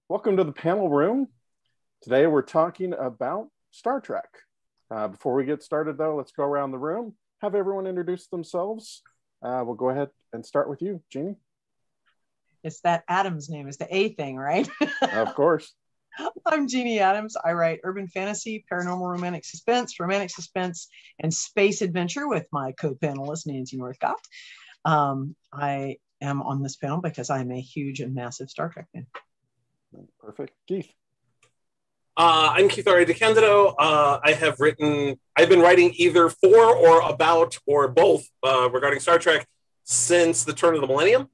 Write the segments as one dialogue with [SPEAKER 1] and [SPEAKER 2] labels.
[SPEAKER 1] Welcome to the panel room. Today we're talking about Star Trek. Before we get started though, let's go around the room, have everyone introduce themselves. We'll go ahead and start with you, Jeannie.
[SPEAKER 2] It's that Adams name, it's the A thing, right?
[SPEAKER 1] Of course.
[SPEAKER 2] I'm Jeannie Adams. I write urban fantasy, paranormal romantic suspense, and space adventure with my co-panelist, Nancy Northcott. I am on this panel because I'm a huge and massive Star Trek fan.
[SPEAKER 1] Perfect. Keith.
[SPEAKER 3] I'm Keith R. DeCandido. I've been writing either for or about or both regarding Star Trek since the turn of the millennium.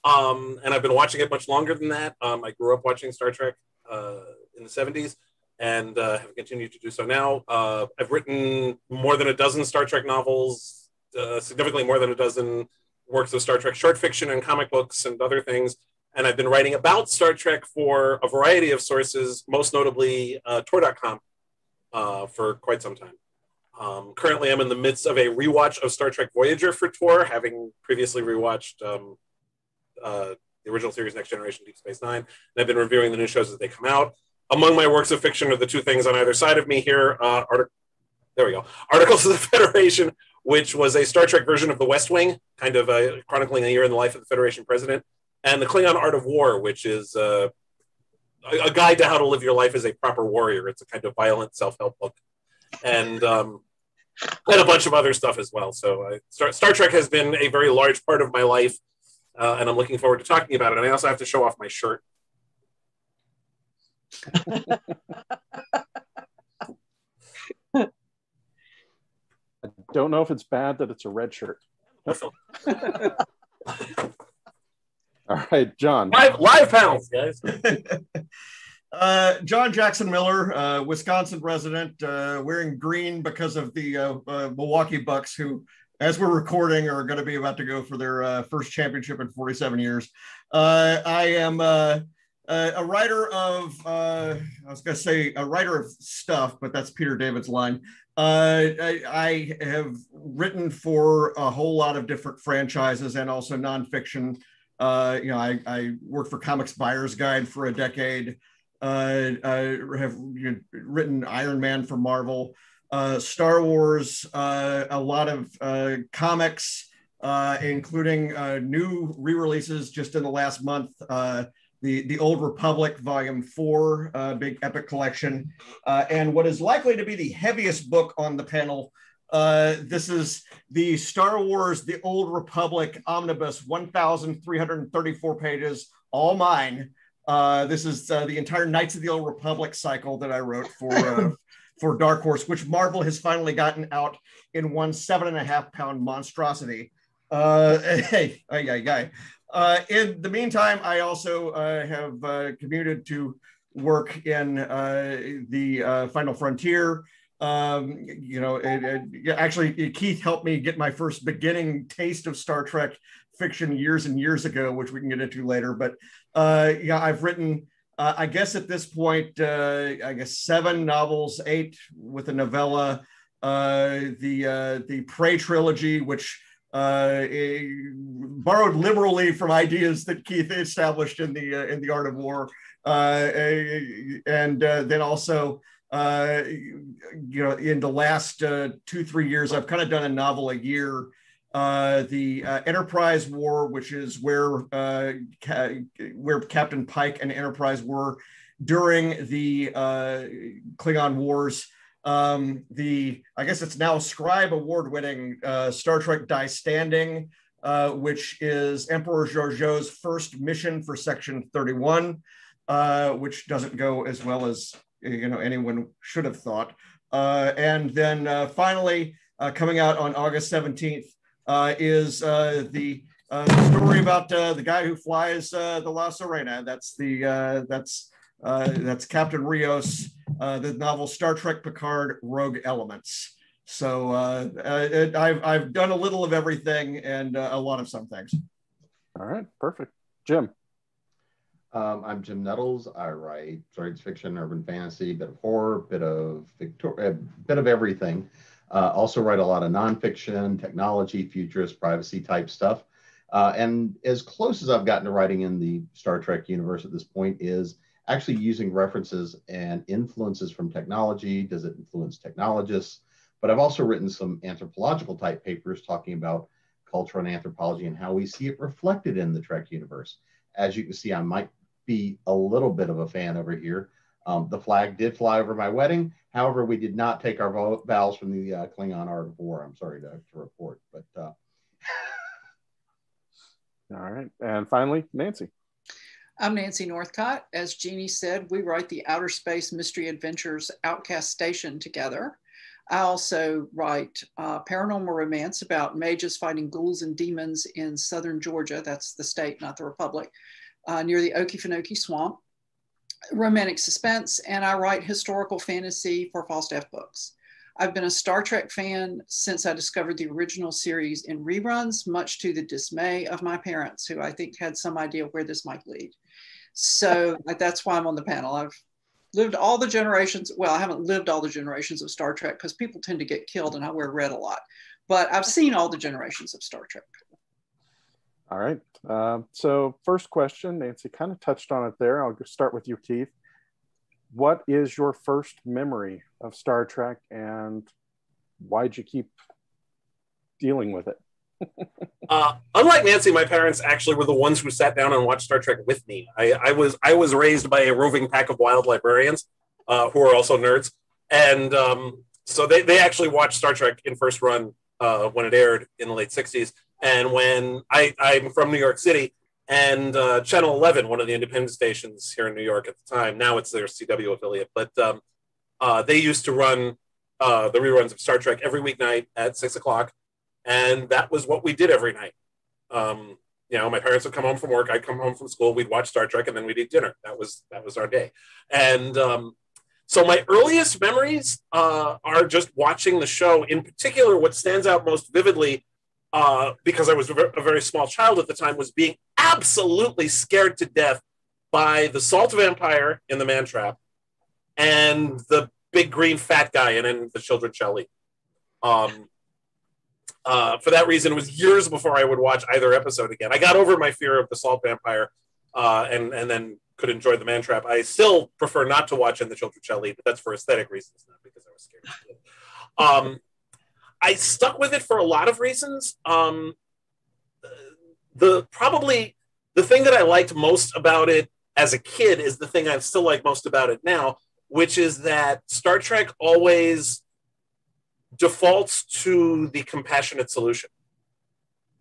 [SPEAKER 3] And I've been watching it much longer than that. I grew up watching Star Trek in the 70s and have continued to do so now. I've written more than a dozen Star Trek novels, significantly more than a dozen works of Star Trek short fiction and comic books and other things. And I've been writing about Star Trek for a variety of sources, most notably Tor.com for quite some time. Currently, I'm in the midst of a rewatch of Star Trek Voyager for Tor, having previously rewatched the original series Next Generation, Deep Space Nine. And I've been reviewing the new shows as they come out. Among my works of fiction are the two things on either side of me here. Articles of the Federation, which was a Star Trek version of The West Wing, kind of chronicling a year in the life of the Federation president. And the Klingon Art of War, which is a guide to how to live your life as a proper warrior. It's a kind of violent self-help book. And a bunch of other stuff as well. So Star Trek has been a very large part of my life, and I'm looking forward to talking about it. And I also have to show off my shirt.
[SPEAKER 1] I don't know if it's bad that it's a red shirt. All right, John.
[SPEAKER 3] Live panels, guys.
[SPEAKER 4] John Jackson Miller, Wisconsin resident, wearing green because of the Milwaukee Bucks, who, as we're recording, are going to be about to go for their first championship in 47 years. I am a writer of, I was going to say a writer of stuff, but that's Peter David's line. I have written for a whole lot of different franchises and also nonfiction. I worked for Comics Buyer's Guide for a decade. I have written Iron Man for Marvel, Star Wars, a lot of comics, including new re-releases just in the last month. The Old Republic Volume 4, big epic collection, and what is likely to be the heaviest book on the panel. This is the Star Wars The Old Republic Omnibus, 1,334 pages, all mine. This is the entire Knights of the Old Republic cycle that I wrote for Dark Horse, which Marvel has finally gotten out in one 7.5-pound monstrosity. In the meantime, I also have commuted to work in the Final Frontier. Actually, Keith helped me get my first beginning taste of Star Trek fiction years and years ago, which we can get into later. But I've written, I guess at this point, 7 novels, 8 with a novella, the Prey trilogy, which borrowed liberally from ideas that Keith established in the Art of War, and then also. In the last 2-3 years, I've kind of done a novel a year. The Enterprise War, which is where Captain Pike and Enterprise were during the Klingon Wars. I guess it's now Scribe Award-winning Star Trek Die Standing, which is Emperor Georgiou's first mission for Section 31, which doesn't go as well as anyone should have thought. And then finally, coming out on August 17th, is the story about the guy who flies the La Sirena. That's Captain Rios, the novel Star Trek Picard Rogue Elements. So I've done a little of everything and a lot of some things.
[SPEAKER 1] All right, perfect. Jim.
[SPEAKER 5] I'm Jim Nettles. I write science fiction, urban fantasy, bit of horror, bit of everything. Also write a lot of nonfiction, technology, futurist, privacy type stuff. And as close as I've gotten to writing in the Star Trek universe at this point is actually using references and influences from technology. Does it influence technologists? But I've also written some anthropological type papers talking about culture and anthropology and how we see it reflected in the Trek universe. As you can see, I might be a little bit of a fan over here. The flag did fly over my wedding. However, we did not take our vows from the Klingon Art of War. I'm sorry to report, but.
[SPEAKER 1] All right. And finally, Nancy.
[SPEAKER 6] I'm Nancy Northcott. As Jeannie said, we write the Outer Space Mystery Adventures Outcast Station together. I also write paranormal romance about mages fighting ghouls and demons in southern Georgia. That's the state, not the republic, near the Okefenokee Swamp. Romantic suspense, and I write historical fantasy for Falstaff Books. I've been a Star Trek fan since I discovered the original series in reruns, much to the dismay of my parents, who I think had some idea where this might lead. So that's why I'm on the panel. I've lived all the generations. Well, I haven't lived all the generations of Star Trek because people tend to get killed and I wear red a lot. But I've seen all the generations of Star Trek.
[SPEAKER 1] All right. So first question, Nancy kind of touched on it there. I'll start with you, Keith. What is your first memory of Star Trek and why'd you keep dealing with it?
[SPEAKER 3] Unlike Nancy, my parents actually were the ones who sat down and watched Star Trek with me. I was raised by a roving pack of wild librarians who are also nerds. And so they actually watched Star Trek in first run when it aired in the late 60s. And when I'm from New York City, and Channel 11, one of the independent stations here in New York at the time, now it's their CW affiliate, but they used to run the reruns of Star Trek every weeknight at 6 o'clock. And that was what we did every night. My parents would come home from work, I'd come home from school, we'd watch Star Trek, and then we'd eat dinner. That was our day. And so my earliest memories are just watching the show. In particular, what stands out most vividly, because I was a very small child at the time, was being absolutely scared to death by the salt vampire in The Man Trap and the big green fat guy in The Children Shall Lead. For that reason, it was years before I would watch either episode again. I got over my fear of the salt vampire and then could enjoy The Man Trap. I still prefer not to watch In the Children Shall Lead, but that's for aesthetic reasons, not because I was scared. I stuck with it for a lot of reasons. The thing that I liked most about it as a kid is the thing I still like most about it now, which is that Star Trek always defaults to the compassionate solution.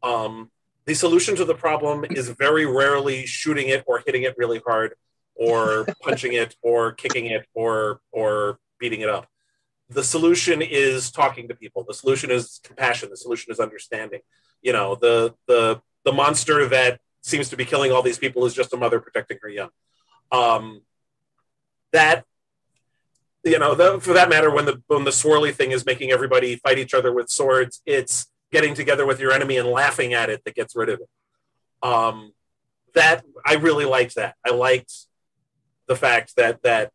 [SPEAKER 3] The solution to the problem is very rarely shooting it or hitting it really hard or punching it or kicking it or beating it up. The solution is talking to people. The solution is compassion. The solution is understanding. The monster that seems to be killing all these people is just a mother protecting her young. For that matter, when the swirly thing is making everybody fight each other with swords, it's getting together with your enemy and laughing at it that gets rid of it. That I really liked that. I liked the fact that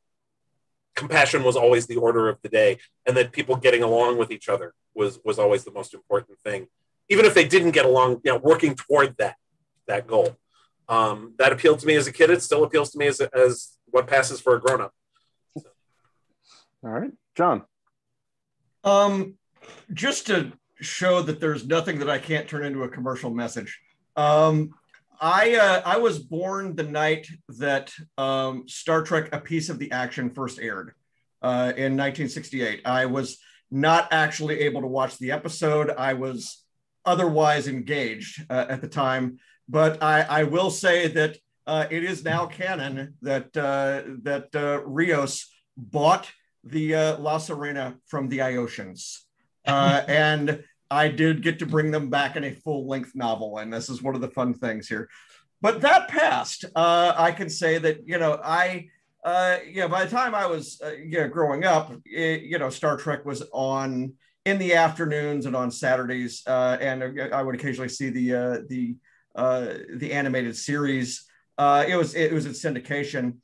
[SPEAKER 3] compassion was always the order of the day, and that people getting along with each other was always the most important thing. Even if they didn't get along, working toward that goal. That appealed to me as a kid. It still appeals to me as what passes for a grown-up. So.
[SPEAKER 1] All right, John.
[SPEAKER 4] Just to show that there's nothing that I can't turn into a commercial message. I was born the night that Star Trek: A Piece of the Action first aired in 1968. I was not actually able to watch the episode. I was otherwise engaged at the time, but I will say that it is now canon that Rios bought the La Sirena from the Iosians. And I did get to bring them back in a full-length novel, and this is one of the fun things here. But that passed. I can say that, by the time I was growing up, Star Trek was on in the afternoons and on Saturdays, and I would occasionally see the animated series. It was in syndication.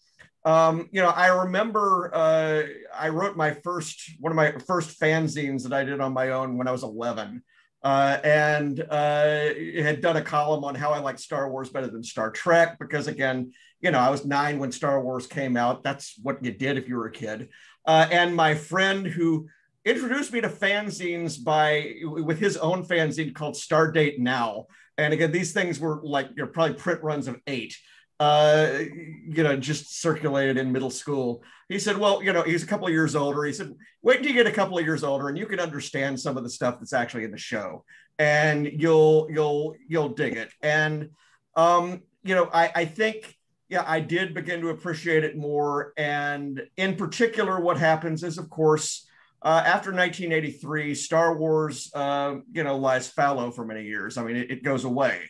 [SPEAKER 4] I remember I wrote one of my first fanzines that I did on my own when I was 11. and had done a column on how I like Star Wars better than Star Trek, because again, you know, I was 9 when Star Wars came out. That's what you did if you were a kid. And my friend who introduced me to fanzines with his own fanzine called Stardate Now. And again, these things were like, you know, probably print runs of 8, you know, just circulated in middle school. He said, well, you know, he's a couple of years older. He said, wait till you get a couple of years older and you can understand some of the stuff that's actually in the show, and you'll dig it. And, you know, I think, yeah, I did begin to appreciate it more. And in particular, what happens is, of course, after 1983, Star Wars, you know, lies fallow for many years. I mean, it goes away.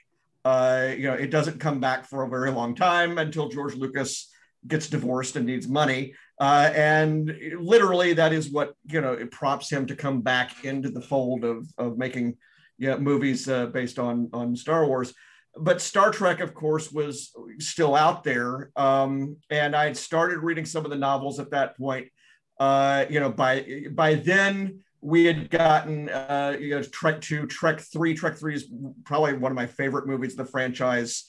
[SPEAKER 4] You know, it doesn't come back for a very long time until George Lucas gets divorced and needs money. And literally, that is what, you know, it prompts him to come back into the fold of making, you know, movies based on Star Wars. But Star Trek, of course, was still out there. And I had started reading some of the novels at that point. You know, by then we had gotten, you know, Trek 2, Trek 3. Trek 3 is probably one of my favorite movies of the franchise,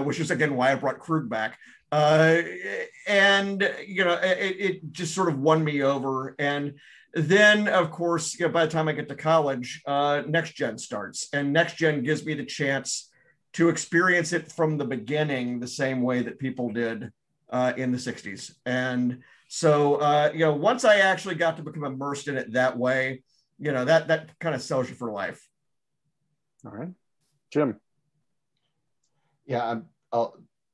[SPEAKER 4] which is, again, why I brought Krug back. And, you know, it just sort of won me over. And then, of course, you know, by the time I get to college, Next Gen starts. And Next Gen gives me the chance to experience it from the beginning the same way that people did in the 60s. And so, you know, once I actually got to become immersed in it that way, you know, that kind of sells you for life.
[SPEAKER 1] All right. Jim.
[SPEAKER 5] Yeah, I'm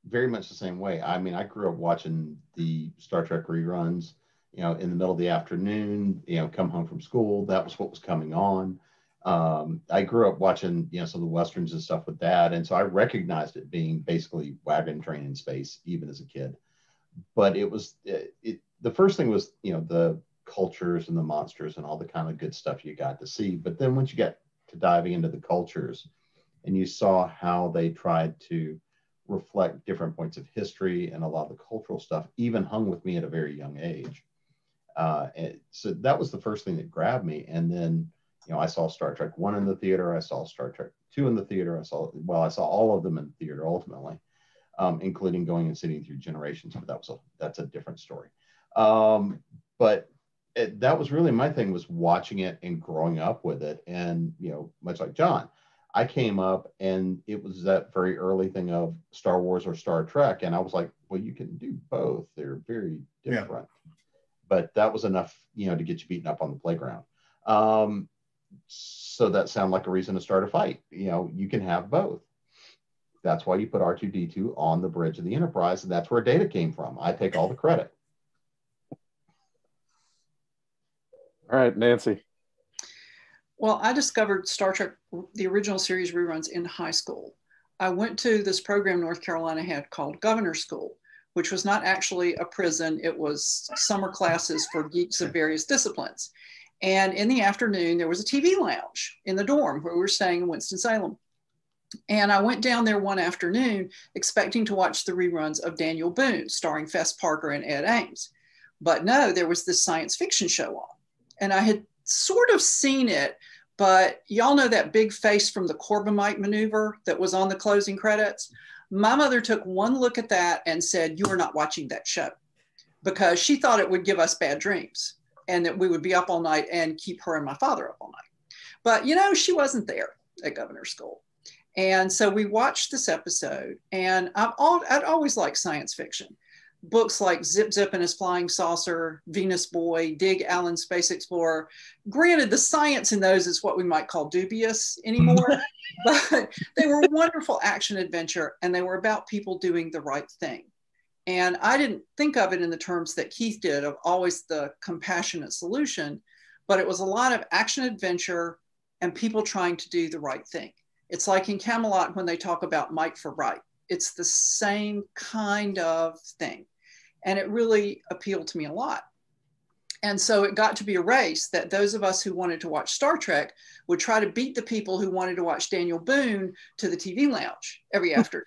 [SPEAKER 5] very much the same way. I mean, I grew up watching the Star Trek reruns, you know, in the middle of the afternoon, you know, come home from school. That was what was coming on. I grew up watching, you know, some of the Westerns and stuff with Dad. And so I recognized it being basically wagon train in space, even as a kid. But it was, the first thing was, you know, the cultures and the monsters and all the kind of good stuff you got to see. But then once you get to diving into the cultures and you saw how they tried to reflect different points of history and a lot of the cultural stuff, even hung with me at a very young age. And so that was the first thing that grabbed me. And then, you know, I saw Star Trek 1 in the theater. I saw Star Trek 2 in the theater. I saw all of them in the theater ultimately, including going and sitting through Generations. But that's a different story. But that was really my thing, was watching it and growing up with it. And, you know, much like John, I came up and it was that very early thing of Star Wars or Star Trek. And I was like, well, you can do both. They're very different. Yeah. But that was enough, you know, to get you beaten up on the playground. So that sounded like a reason to start a fight. You know, you can have both. That's why you put R2-D2 on the bridge of the Enterprise, and that's where Data came from. I take all the credit.
[SPEAKER 1] All right, Nancy.
[SPEAKER 6] Well, I discovered Star Trek, the original series reruns, in high school. I went to this program North Carolina had called Governor School, which was not actually a prison. It was summer classes for geeks of various disciplines. And in the afternoon, there was a TV lounge in the dorm where we were staying in Winston-Salem. And I went down there one afternoon expecting to watch the reruns of Daniel Boone, starring Fess Parker and Ed Ames. But no, there was this science fiction show on. And I had sort of seen it, but y'all know that big face from the Corbomite maneuver that was on the closing credits? My mother took one look at that and said, "You are not watching that show," because she thought it would give us bad dreams and that we would be up all night and keep her and my father up all night. But, you know, she wasn't there at Governor School. And so we watched this episode, and I'd always liked science fiction. Books like Zip Zip and His Flying Saucer, Venus Boy, Dig Allen Space Explorer. Granted, the science in those is what we might call dubious anymore, but they were wonderful action adventure, and they were about people doing the right thing. And I didn't think of it in the terms that Keith did of always the compassionate solution, but it was a lot of action adventure and people trying to do the right thing. It's like in Camelot when they talk about might for right. It's the same kind of thing. And it really appealed to me a lot. And so it got to be a race that those of us who wanted to watch Star Trek would try to beat the people who wanted to watch Daniel Boone to the TV lounge every afternoon.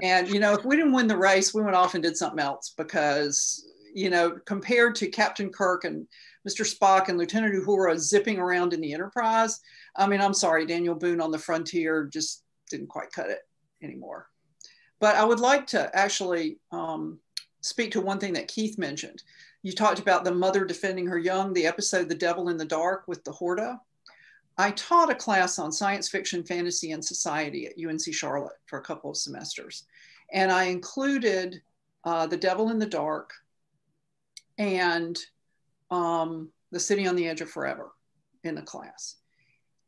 [SPEAKER 6] And, you know, if we didn't win the race, we went off and did something else because, you know, compared to Captain Kirk and Mr. Spock and Lieutenant Uhura zipping around in the Enterprise. I mean, I'm sorry, Daniel Boone on the Frontier just didn't quite cut it anymore. But I would like to actually speak to one thing that Keith mentioned. You talked about the mother defending her young, the episode The Devil in the Dark with the Horta. I taught a class on science fiction, fantasy, and society at UNC Charlotte for a couple of semesters. And I included The Devil in the Dark and The City on the Edge of Forever in the class.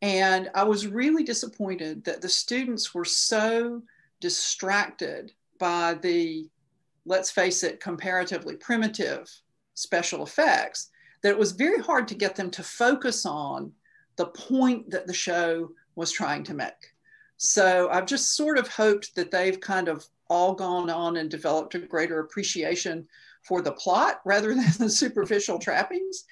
[SPEAKER 6] And I was really disappointed that the students were so distracted by the, let's face it, comparatively primitive special effects, that it was very hard to get them to focus on the point that the show was trying to make. So I've just sort of hoped that they've kind of all gone on and developed a greater appreciation for the plot rather than the superficial trappings.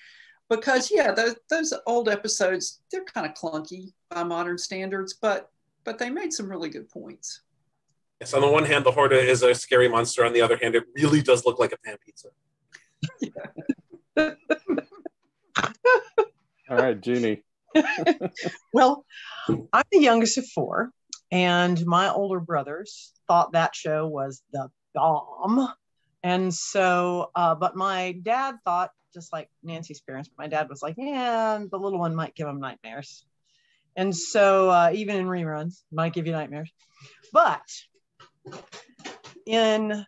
[SPEAKER 6] Because yeah, those old episodes, they're kind of clunky by modern standards, but they made some really good points.
[SPEAKER 3] Yes, on the one hand, the Horta is a scary monster. On the other hand, it really does look like a pan pizza.
[SPEAKER 1] All right, Jeannie.
[SPEAKER 2] Well, I'm the youngest of four, and my older brothers thought that show was the bomb. And so, but my dad thought, just like Nancy's parents, my dad was like, yeah, the little one might give him nightmares. And so even in reruns, might give you nightmares. But in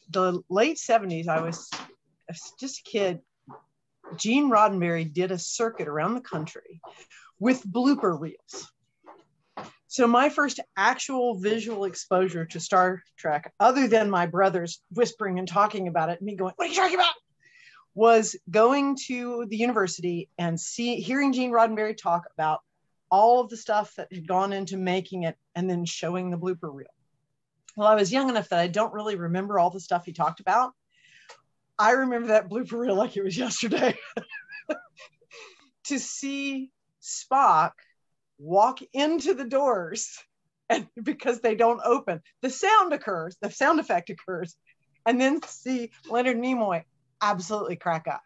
[SPEAKER 2] the late 70s, I was just a kid. Gene Roddenberry did a circuit around the country with blooper reels. So my first actual visual exposure to Star Trek, other than my brothers whispering and talking about it, and me going, what are you talking about? Was going to the university and hearing Gene Roddenberry talk about all of the stuff that had gone into making it and then showing the blooper reel. Well, I was young enough that I don't really remember all the stuff he talked about. I remember that blooper reel like it was yesterday. To see Spock walk into the doors, and because they don't open, the sound effect occurs, and then see Leonard Nimoy absolutely crack up,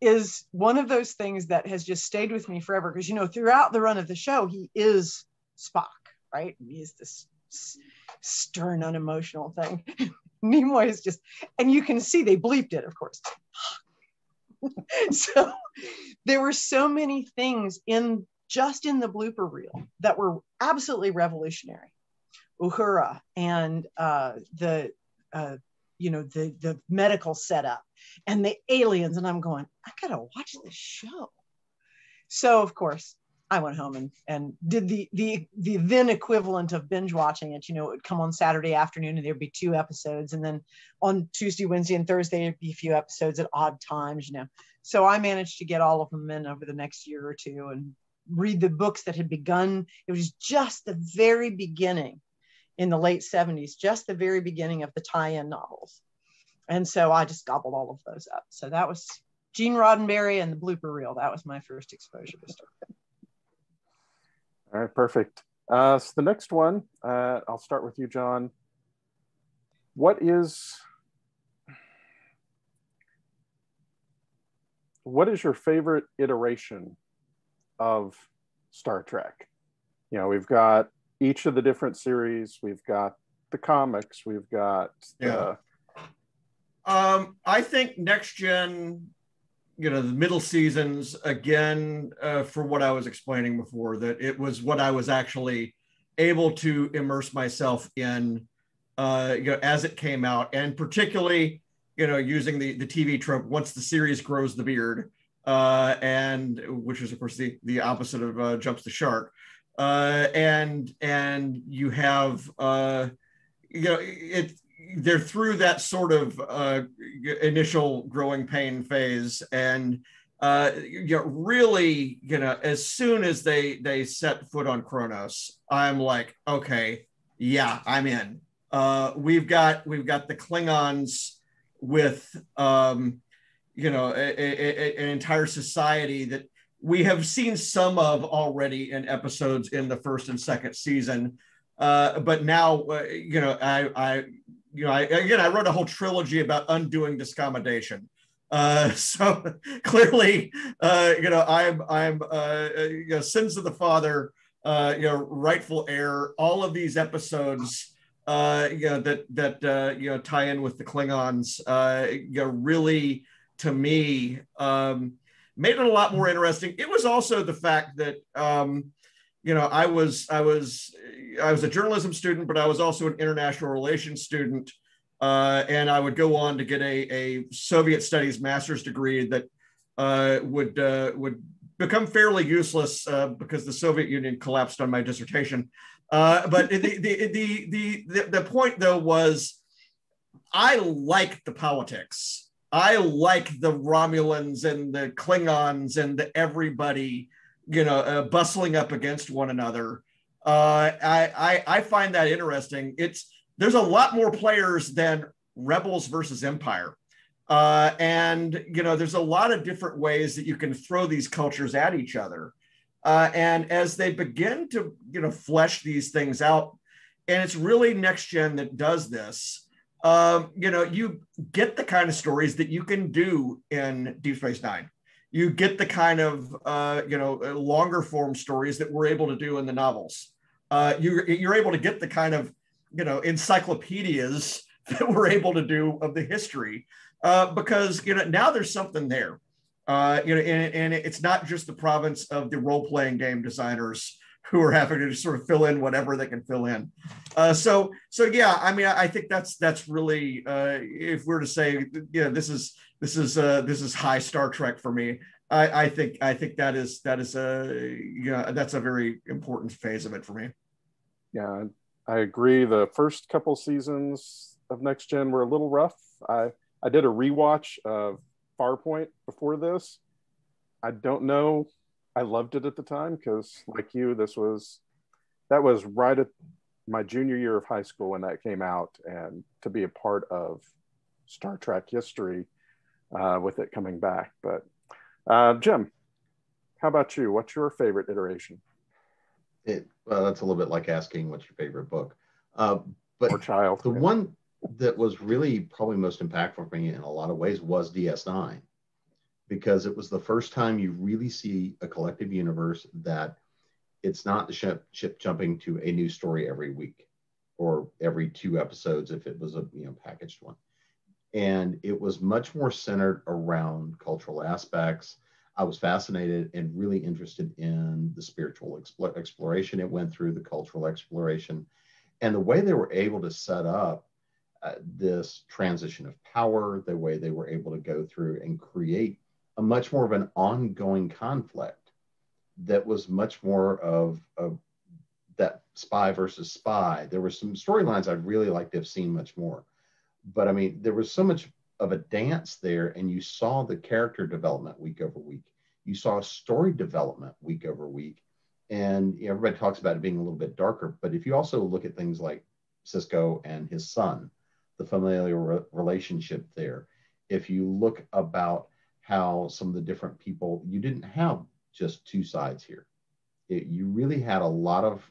[SPEAKER 2] is one of those things that has just stayed with me forever. Because, you know, throughout the run of the show, he is Spock, right? He is this stern, unemotional thing. Nimoy is just, and you can see they bleeped it, of course. So there were so many things just in the blooper reel that were absolutely revolutionary. Uhura and the medical setup and the aliens, and I'm going, I gotta watch this show. So of course I went home and did the then equivalent of binge watching it. You know, it would come on Saturday afternoon and there'd be 2 episodes, and then on Tuesday, Wednesday, and Thursday there'd be a few episodes at odd times, you know. So I managed to get all of them in over the next year or two and read the books that had begun. It was just the very beginning in the late 70s, just the very beginning of the tie-in novels. And so I just gobbled all of those up. So that was Gene Roddenberry and the blooper reel. That was my first exposure to Star Trek.
[SPEAKER 1] All right, perfect. So the next one, I'll start with you, John. What is your favorite iteration of Star Trek? You know, we've got each of the different series. We've got the comics. We've got
[SPEAKER 4] I think Next Gen, you know, the middle seasons, again, for what I was explaining before, that it was what I was actually able to immerse myself in, as it came out, and particularly, using the TV trope, once the series grows the beard, and which is of course the opposite of jumps the shark, and you have, they're through that sort of initial growing pain phase, and really, as soon as they set foot on Kronos, I'm like, okay, yeah, I'm in. We've got the Klingons with an entire society that we have seen some of already in episodes in the first and second season, but now you know, I wrote a whole trilogy about undoing discommodation. So clearly, you know, I'm you know, Sins of the Father, you know, Rightful Heir, all of these episodes, you know, that you know, tie in with the Klingons, you know, really, to me, made it a lot more interesting. It was also the fact that, you know, I was a journalism student, but I was also an international relations student. And I would go on to get a Soviet studies master's degree that would become fairly useless because the Soviet Union collapsed on my dissertation. But the point, though, was I liked the politics. I like the Romulans and the Klingons and the everybody, you know, bustling up against one another. I find that interesting. There's a lot more players than Rebels versus Empire. And, you know, there's a lot of different ways that you can throw these cultures at each other. And as they begin to, you know, flesh these things out, and it's really Next Gen that does this, you know, you get the kind of stories that you can do in Deep Space Nine. You get the kind of, you know, longer form stories that we're able to do in the novels. You're able to get the kind of, you know, encyclopedias that we're able to do of the history, because, you know, now there's something there, you know, and it's not just the province of the role-playing game designers who are having to sort of fill in whatever they can fill in. So yeah, I mean, I think that's really, if we're to say, you know, this is high Star Trek for me. I think that is a, you know, that's a very important phase of it for me.
[SPEAKER 1] Yeah, I agree. The first couple seasons of Next Gen were a little rough. I did a rewatch of Farpoint before this. I don't know. I loved it at the time because, like you, that was right at my junior year of high school when that came out, and to be a part of Star Trek history with it coming back. But Jim, how about you? What's your favorite iteration?
[SPEAKER 5] Well, that's a little bit like asking what's your favorite book. But
[SPEAKER 1] or child.
[SPEAKER 5] The one that was really probably most impactful for me in a lot of ways was DS9, because it was the first time you really see a collective universe that it's not the ship jumping to a new story every week or every 2 episodes if it was a, you know, packaged one. And it was much more centered around cultural aspects. I was fascinated and really interested in the spiritual exploration it went through, the cultural exploration, and the way they were able to set up this transition of power, the way they were able to go through and create a much more of an ongoing conflict that was much more of that spy versus spy. There were some storylines I'd really like to have seen much more. But I mean, there was so much of a dance there, and you saw the character development week over week. You saw story development week over week. And, you know, everybody talks about it being a little bit darker, but if you also look at things like Sisko and his son, the familial relationship there, if you look about how some of the different people, you didn't have just 2 sides here. You really had a lot of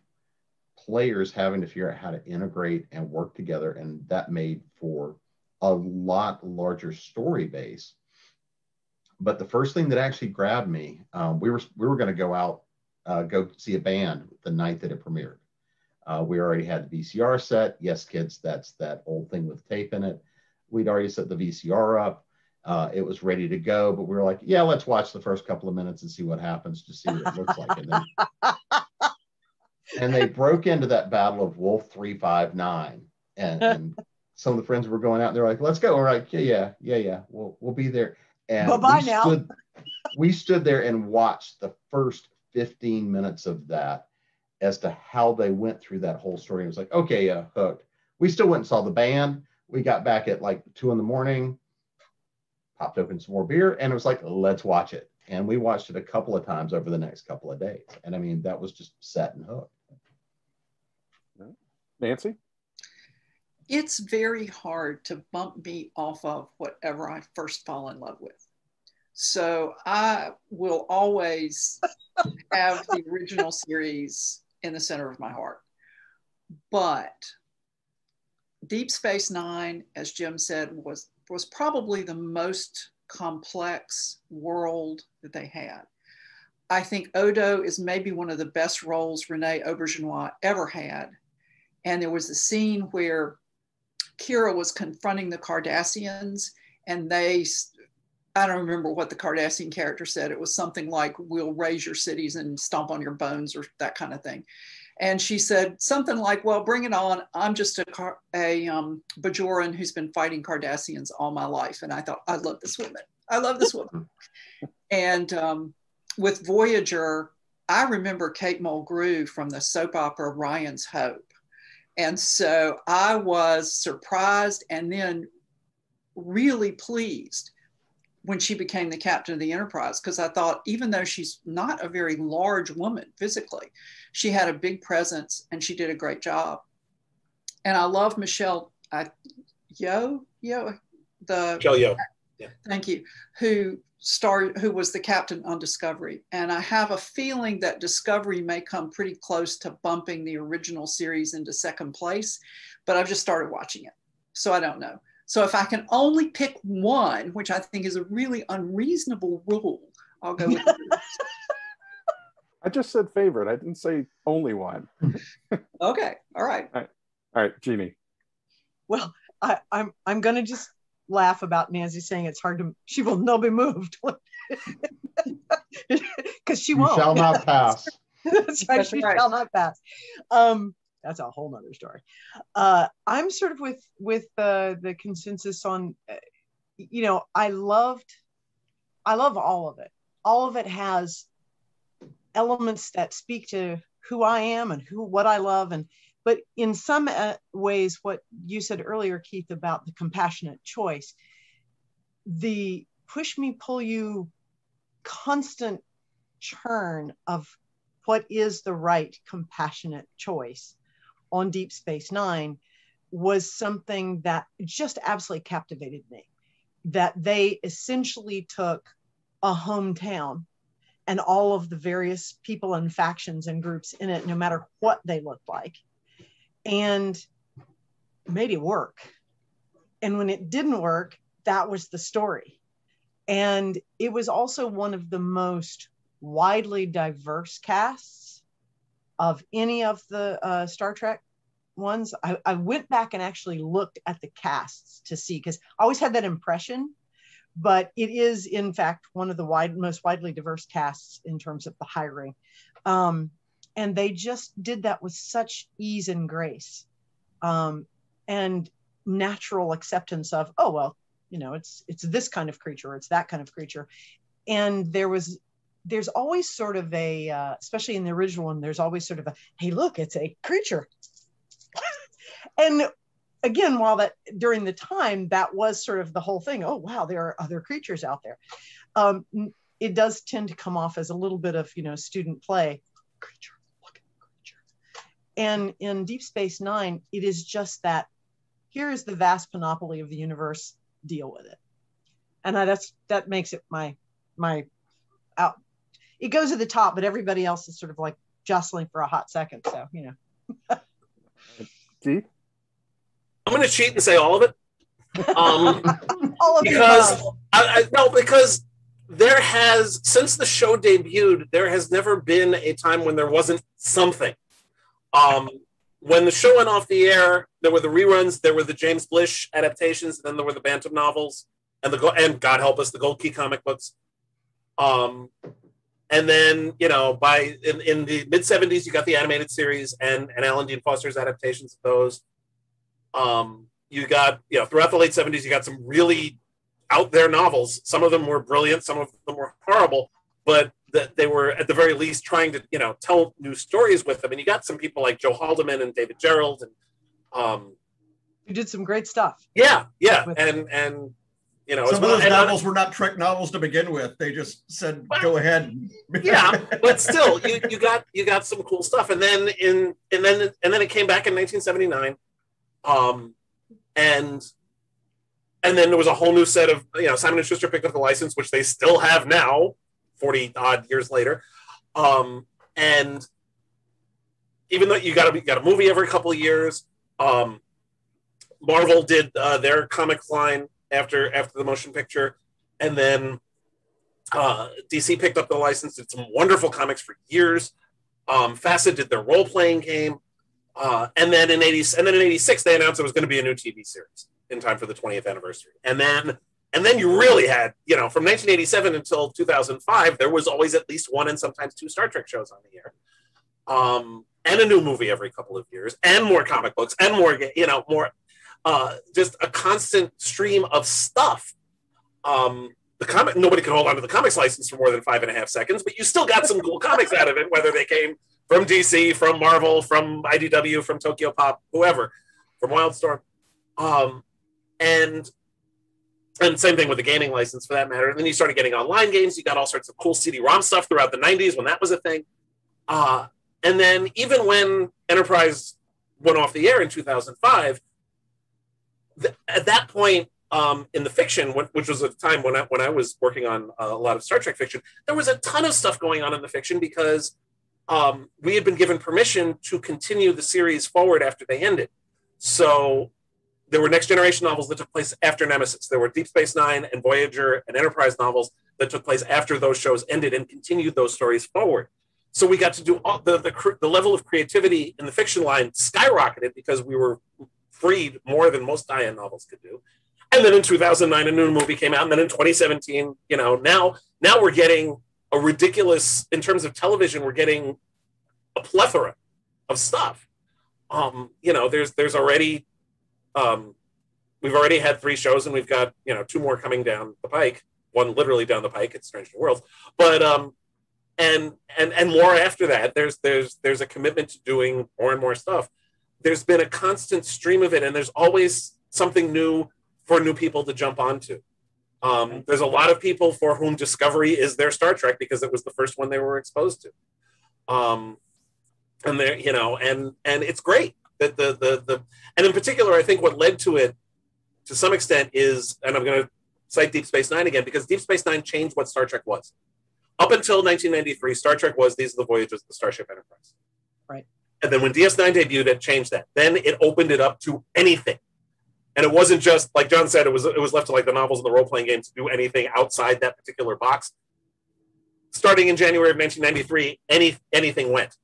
[SPEAKER 5] players having to figure out how to integrate and work together, and that made for a lot larger story base. But the first thing that actually grabbed me, we were going to go out, go see a band the night that it premiered. We already had the VCR set. Yes, kids, that's that old thing with tape in it. We'd already set the VCR up. It was ready to go, but we were like, yeah, let's watch the first couple of minutes and see what happens, to see what it looks like. And they broke into that Battle of Wolf 359, and some of the friends were going out, and they're like, let's go. We're like, yeah, we'll be there. And
[SPEAKER 2] bye-bye now.
[SPEAKER 5] We stood there and watched the first 15 minutes of that as to how they went through that whole story. It was like, okay, hooked. We still went and saw the band. We got back at like 2 a.m, popped open some more beer, and it was like, let's watch it. And we watched it a couple of times over the next couple of days. And I mean, that was just set and hooked.
[SPEAKER 1] Nancy?
[SPEAKER 6] It's very hard to bump me off of whatever I first fall in love with. So I will always have the original series in the center of my heart. But Deep Space Nine, as Jim said, was probably the most complex world that they had. I think Odo is maybe one of the best roles Rene Auberjonois ever had. And there was a scene where Kira was confronting the Cardassians, and I don't remember what the Cardassian character said. It was something like, we'll raise your cities and stomp on your bones, or that kind of thing. And she said something like, well, bring it on. I'm just a Bajoran who's been fighting Cardassians all my life. And I thought, I love this woman. I love this woman. And with Voyager, I remember Kate Mulgrew from the soap opera Ryan's Hope. And so I was surprised and then really pleased when she became the captain of the Enterprise, because I thought, even though she's not a very large woman physically, she had a big presence and she did a great job. And I love Michelle Yeoh, yeah. Thank you, who was the captain on Discovery. And I have a feeling that Discovery may come pretty close to bumping the original series into second place, but I've just started watching it, so I don't know. So if I can only pick one, which I think is a really unreasonable rule, I'll go with it.
[SPEAKER 1] I just said favorite. I didn't say only one.
[SPEAKER 6] Okay. All right.
[SPEAKER 1] All right, Jeannie.
[SPEAKER 2] Well, I'm going to just laugh about Nancy saying it's hard to, she will not be moved. Because she won't.
[SPEAKER 5] You shall not pass.
[SPEAKER 2] That's right.
[SPEAKER 6] That's
[SPEAKER 2] She
[SPEAKER 6] right.
[SPEAKER 2] shall not pass. That's a whole nother story. I'm sort of with the consensus on, I love all of it. All of it has elements that speak to who I am and what I love. But in some ways, what you said earlier, Keith, about the compassionate choice, the push me, pull you, constant churn of what is the right compassionate choice on Deep Space Nine was something that just absolutely captivated me. That they essentially took a hometown and all of the various people and factions and groups in it, no matter what they looked like, and made it work. And when it didn't work, that was the story. And it was also one of the most widely diverse casts of any of the Star Trek ones. I went back and actually looked at the casts to see, because I always had that impression, but it is in fact one of the most widely diverse casts in terms of the hiring. And they just did that with such ease and grace, and natural acceptance of, oh, well, it's this kind of creature, or it's that kind of creature. And there's always sort of a, especially in the original one, there's always sort of a, hey, look, it's a creature. And again, while that during the time, that was sort of the whole thing. Oh, wow, there are other creatures out there. It does tend to come off as a little bit of, student play. Creature, look at the creature. And in Deep Space Nine, it is just that, here is the vast panoply of the universe, deal with it. And that makes it my out. It goes to the top, but everybody else is sort of like jostling for a hot second. So,
[SPEAKER 1] Keith?
[SPEAKER 3] I'm going to cheat and say all of it.
[SPEAKER 2] All of
[SPEAKER 3] because because there has, since the show debuted, there has never been a time when there wasn't something. When the show went off the air, there were the reruns, there were the James Blish adaptations, and then there were the Bantam novels, and God help us, the Gold Key comic books. And then, in the mid 70s, you got the animated series and Alan Dean Foster's adaptations of those. You got, throughout the late 70s, you got some really out there novels. Some of them were brilliant, some of them were horrible, but they were at the very least trying to, tell new stories with them. And you got some people like Joe Haldeman and David Gerald, and
[SPEAKER 2] you did some great stuff.
[SPEAKER 3] Yeah. And
[SPEAKER 4] some of those novels were not Trek novels to begin with. They just said, go ahead.
[SPEAKER 3] Yeah, but still, you got some cool stuff. And then it came back in 1979. And then there was a whole new set of, Simon & Schuster picked up the license, which they still have now, 40 odd years later. And even though you got a movie every couple of years, Marvel did their comics line after the motion picture, and then DC picked up the license, did some wonderful comics for years. Facet did their role-playing game, and then in '86 they announced it was going to be a new TV series in time for the 20th anniversary. And then you really had, from 1987 until 2005, there was always at least one and sometimes two Star Trek shows on the air, and a new movie every couple of years, and more comic books, and more, just a constant stream of stuff. Nobody could hold on to the comics license for more than 5.5 seconds, but you still got some cool comics out of it, whether they came from DC, from Marvel, from IDW, from Tokyo Pop, whoever, from Wildstorm. And same thing with the gaming license for that matter. And then you started getting online games. You got all sorts of cool CD-ROM stuff throughout the 90s when that was a thing. And then even when Enterprise went off the air in 2005, at that point in the fiction, which was a time when I was working on a lot of Star Trek fiction, there was a ton of stuff going on in the fiction because we had been given permission to continue the series forward after they ended. So there were Next Generation novels that took place after Nemesis. There were Deep Space Nine and Voyager and Enterprise novels that took place after those shows ended and continued those stories forward. So we got to do all the level of creativity in the fiction line skyrocketed because we were freed more than most tie-in novels could do. And then in 2009, a new movie came out. And then in 2017, now we're getting a ridiculous, in terms of television, we're getting a plethora of stuff. There's already, we've already had 3 shows and we've got, 2 more coming down the pike, one literally down the pike. It's Strange New Worlds, but, and more after that. There's a commitment to doing more and more stuff. There's been a constant stream of it, and there's always something new for new people to jump onto. There's a lot of people for whom Discovery is their Star Trek because it was the first one they were exposed to. And there, and it's great that and in particular, I think what led to it to some extent is, and I'm going to cite Deep Space Nine again, because Deep Space Nine changed what Star Trek was. Up until 1993, Star Trek was, these are the voyages of the Starship Enterprise.
[SPEAKER 2] Right.
[SPEAKER 3] And then when DS9 debuted, it changed that. Then it opened it up to anything. And it wasn't just, like John said, it was left to like the novels and the role-playing games to do anything outside that particular box. Starting in January of 1993, anything went.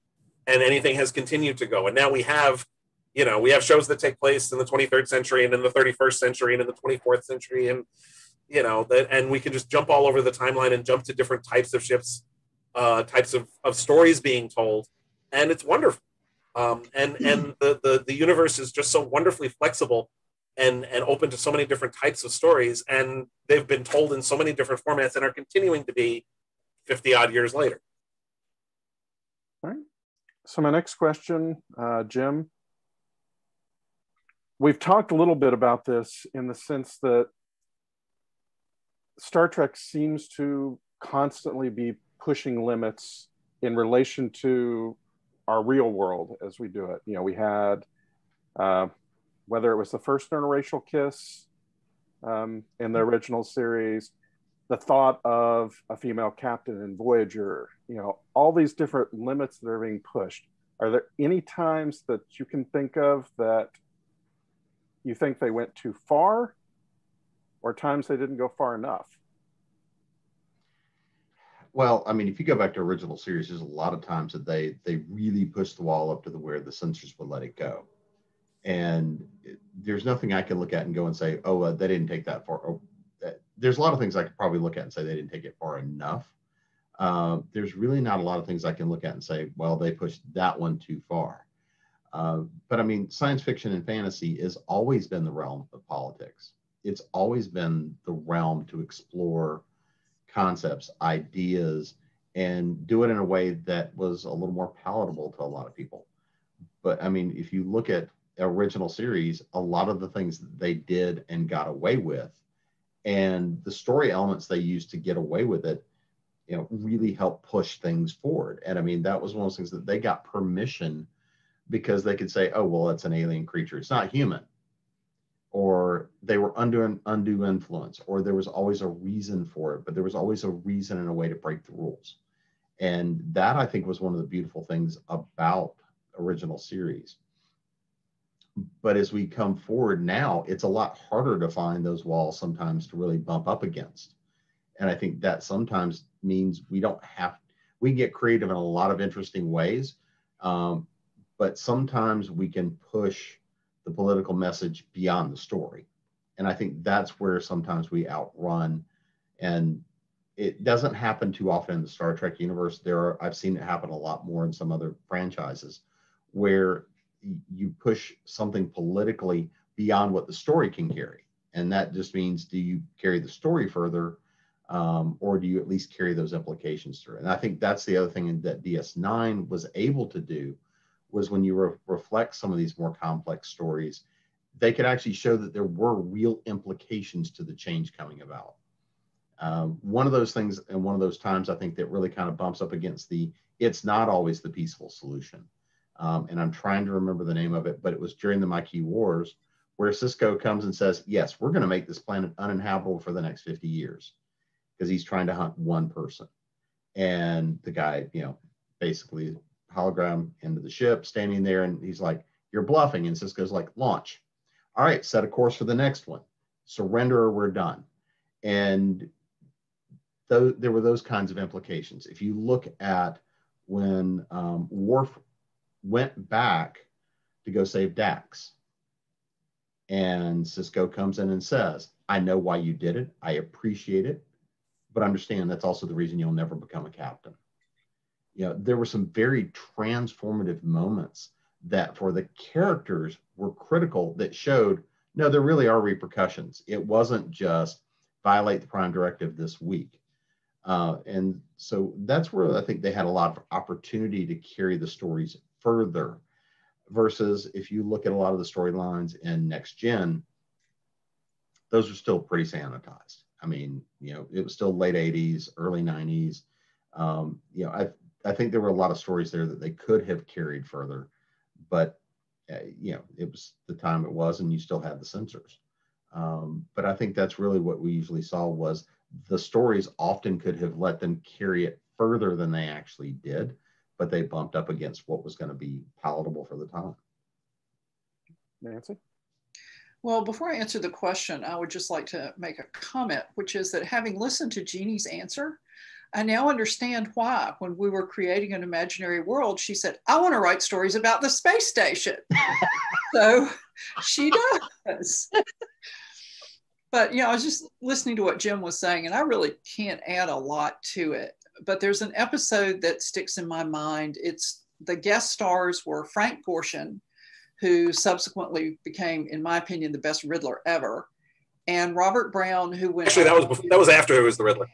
[SPEAKER 3] And anything has continued to go. And now we have shows that take place in the 23rd century and in the 31st century and in the 24th century. And, and we can just jump all over the timeline and jump to different types of ships, types of stories being told. And it's wonderful. And the universe is just so wonderfully flexible and open to so many different types of stories, and they've been told in so many different formats and are continuing to be 50 odd years later.
[SPEAKER 1] All right. So my next question, Jim, we've talked a little bit about this in the sense that Star Trek seems to constantly be pushing limits in relation to our real world as we do it. We had whether it was the first interracial kiss in the original series, the thought of a female captain in Voyager, all these different limits that are being pushed. Are there any times that you can think of that you think they went too far, or times they didn't go far enough?
[SPEAKER 5] Well, I mean, if you go back to original series, there's a lot of times that they really pushed the wall up to where the censors would let it go. And there's nothing I can look at and go and say, oh, they didn't take that far. Oh, there's a lot of things I could probably look at and say they didn't take it far enough. There's really not a lot of things I can look at and say, well, they pushed that one too far. But I mean, science fiction and fantasy has always been the realm of politics. It's always been the realm to explore concepts, ideas, and do it in a way that was a little more palatable to a lot of people. But I mean, if you look at original series, a lot of the things that they did and got away with, and the story elements they used to get away with it, really helped push things forward. And I mean, that was one of those things that they got permission because they could say, oh, well, it's an alien creature. It's not human. Or they were under undue influence, or there was always a reason for it, but there was always a reason and a way to break the rules. And that, I think, was one of the beautiful things about original series. But as we come forward now, it's a lot harder to find those walls sometimes to really bump up against. And I think that sometimes means we can get creative in a lot of interesting ways. But sometimes we can push the political message beyond the story. And I think that's where sometimes we outrun, and it doesn't happen too often in the Star Trek universe. I've seen it happen a lot more in some other franchises where you push something politically beyond what the story can carry. And that just means, do you carry the story further, or do you at least carry those implications through? And I think that's the other thing that DS9 was able to do, was when you reflect some of these more complex stories, they could actually show that there were real implications to the change coming about. One of those things and one of those times I think that really kind of bumps up against it's not always the peaceful solution. And I'm trying to remember the name of it, but it was during the Maquis Wars, where Sisko comes and says, yes, we're going to make this planet uninhabitable for the next 50 years, because he's trying to hunt one person. And the guy, basically hologram into the ship, standing there, and he's like, you're bluffing. And Sisko's like, launch. All right, set a course for the next one. Surrender or we're done. And there were those kinds of implications. If you look at when Worf went back to go save Dax, and Sisko comes in and says, I know why you did it. I appreciate it, but understand that's also the reason you'll never become a captain. There were some very transformative moments that for the characters were critical, that showed, no, there really are repercussions. It wasn't just violate the Prime Directive this week. And so that's where I think they had a lot of opportunity to carry the stories further, versus if you look at a lot of the storylines in Next Gen, those are still pretty sanitized. I mean, it was still late 80s, early 90s. I think there were a lot of stories there that they could have carried further, but it was the time it was, and you still had the censors. But I think that's really what we usually saw, was the stories often could have let them carry it further than they actually did, but they bumped up against what was going to be palatable for the time.
[SPEAKER 1] Nancy?
[SPEAKER 6] Well, before I answer the question, I would just like to make a comment, which is that having listened to Jeannie's answer, I now understand why, when we were creating an imaginary world, she said, I want to write stories about the space station. So she does. But, I was just listening to what Jim was saying, and I really can't add a lot to it. But there's an episode that sticks in my mind. The guest stars were Frank Gorshin, who subsequently became, in my opinion, the best Riddler ever, and Robert Brown, who went...
[SPEAKER 3] Actually, that was after he was the Riddler.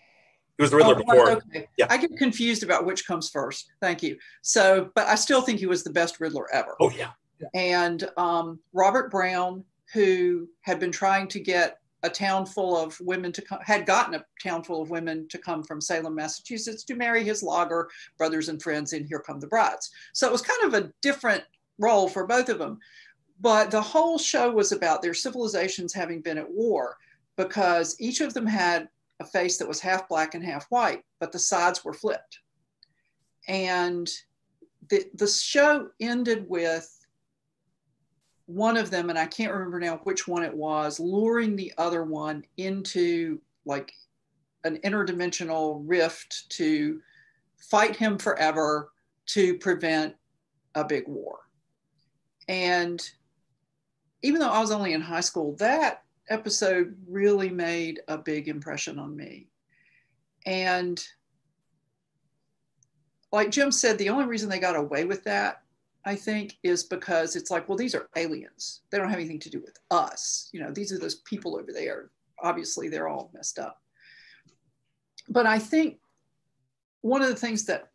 [SPEAKER 3] He was the Riddler before.
[SPEAKER 6] Okay. Yeah. I get confused about which comes first. Thank you. So, but I still think he was the best Riddler ever.
[SPEAKER 3] Oh, yeah.
[SPEAKER 6] And Robert Brown, who had been trying to get a town full of women had gotten a town full of women to come from Salem, Massachusetts to marry his logger brothers and friends in Here Come the Brides. So it was kind of a different role for both of them. But the whole show was about their civilizations having been at war, because each of them had a face that was half black and half white, but the sides were flipped. And the show ended with one of them, and I can't remember now which one it was, luring the other one into like an interdimensional rift to fight him forever to prevent a big war. And even though I was only in high school, that episode really made a big impression on me. And like Jim said, the only reason they got away with that, I think, is because it's like, well, these are aliens. They don't have anything to do with us. These are those people over there. Obviously, they're all messed up. But I think one of the things that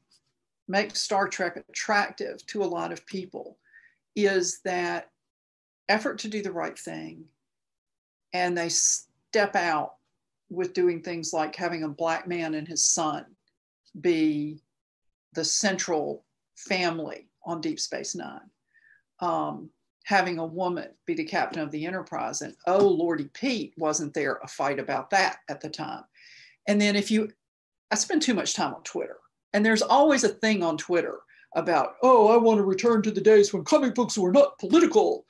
[SPEAKER 6] makes Star Trek attractive to a lot of people is that effort to do the right thing. And they step out with doing things like having a black man and his son be the central family on Deep Space Nine, having a woman be the captain of the Enterprise, and oh Lordy Pete, wasn't there a fight about that at the time. And then I spend too much time on Twitter, and there's always a thing on Twitter about, oh, I want to return to the days when comic books were not political.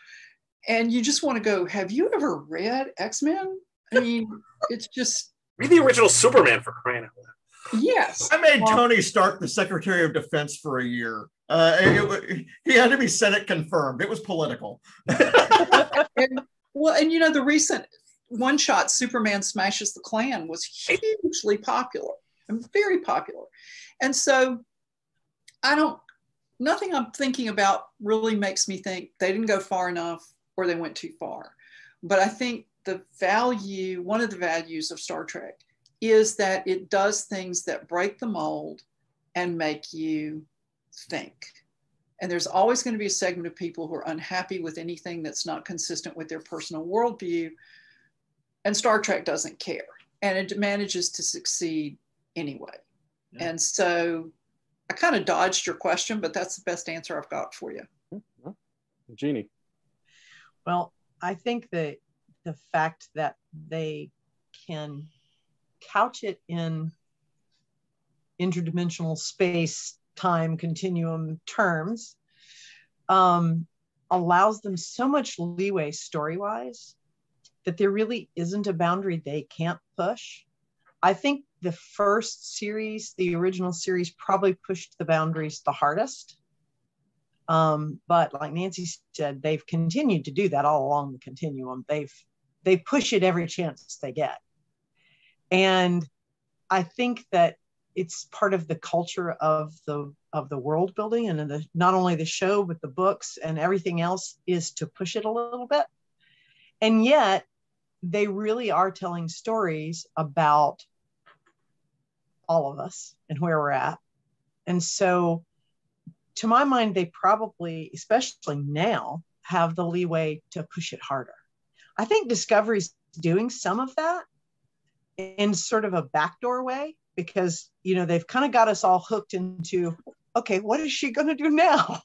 [SPEAKER 6] and you just want to go, have you ever read X-Men? I mean, it's just...
[SPEAKER 3] Read the original Superman, for crying out loud.
[SPEAKER 6] Yes.
[SPEAKER 4] I made Tony Stark the Secretary of Defense for a year. He had to be Senate confirmed. It was political.
[SPEAKER 6] and you know, the recent one-shot Superman Smashes the Klan was hugely popular and very popular. And so nothing I'm thinking about really makes me think they didn't go far enough or they went too far. But I think one of the values of Star Trek is that it does things that break the mold and make you think. And there's always going to be a segment of people who are unhappy with anything that's not consistent with their personal worldview. And Star Trek doesn't care. And it manages to succeed anyway. Yeah. And so I kind of dodged your question, but that's the best answer I've got for you.
[SPEAKER 1] Jeannie.
[SPEAKER 2] Well, I think that the fact that they can couch it in interdimensional space time continuum terms allows them so much leeway story-wise that there really isn't a boundary they can't push. I think the first series, the original series, probably pushed the boundaries the hardest. But like Nancy said, they've continued to do that all along the continuum. They push it every chance they get. And I think that it's part of the culture of the world building, and not only the show, but the books and everything else is to push it a little bit. And yet they really are telling stories about all of us and where we're at. And so to my mind, they probably, especially now, have the leeway to push it harder. I think Discovery's doing some of that in sort of a backdoor way, because, you know, they've kind of got us all hooked into, okay, what is she going to do now?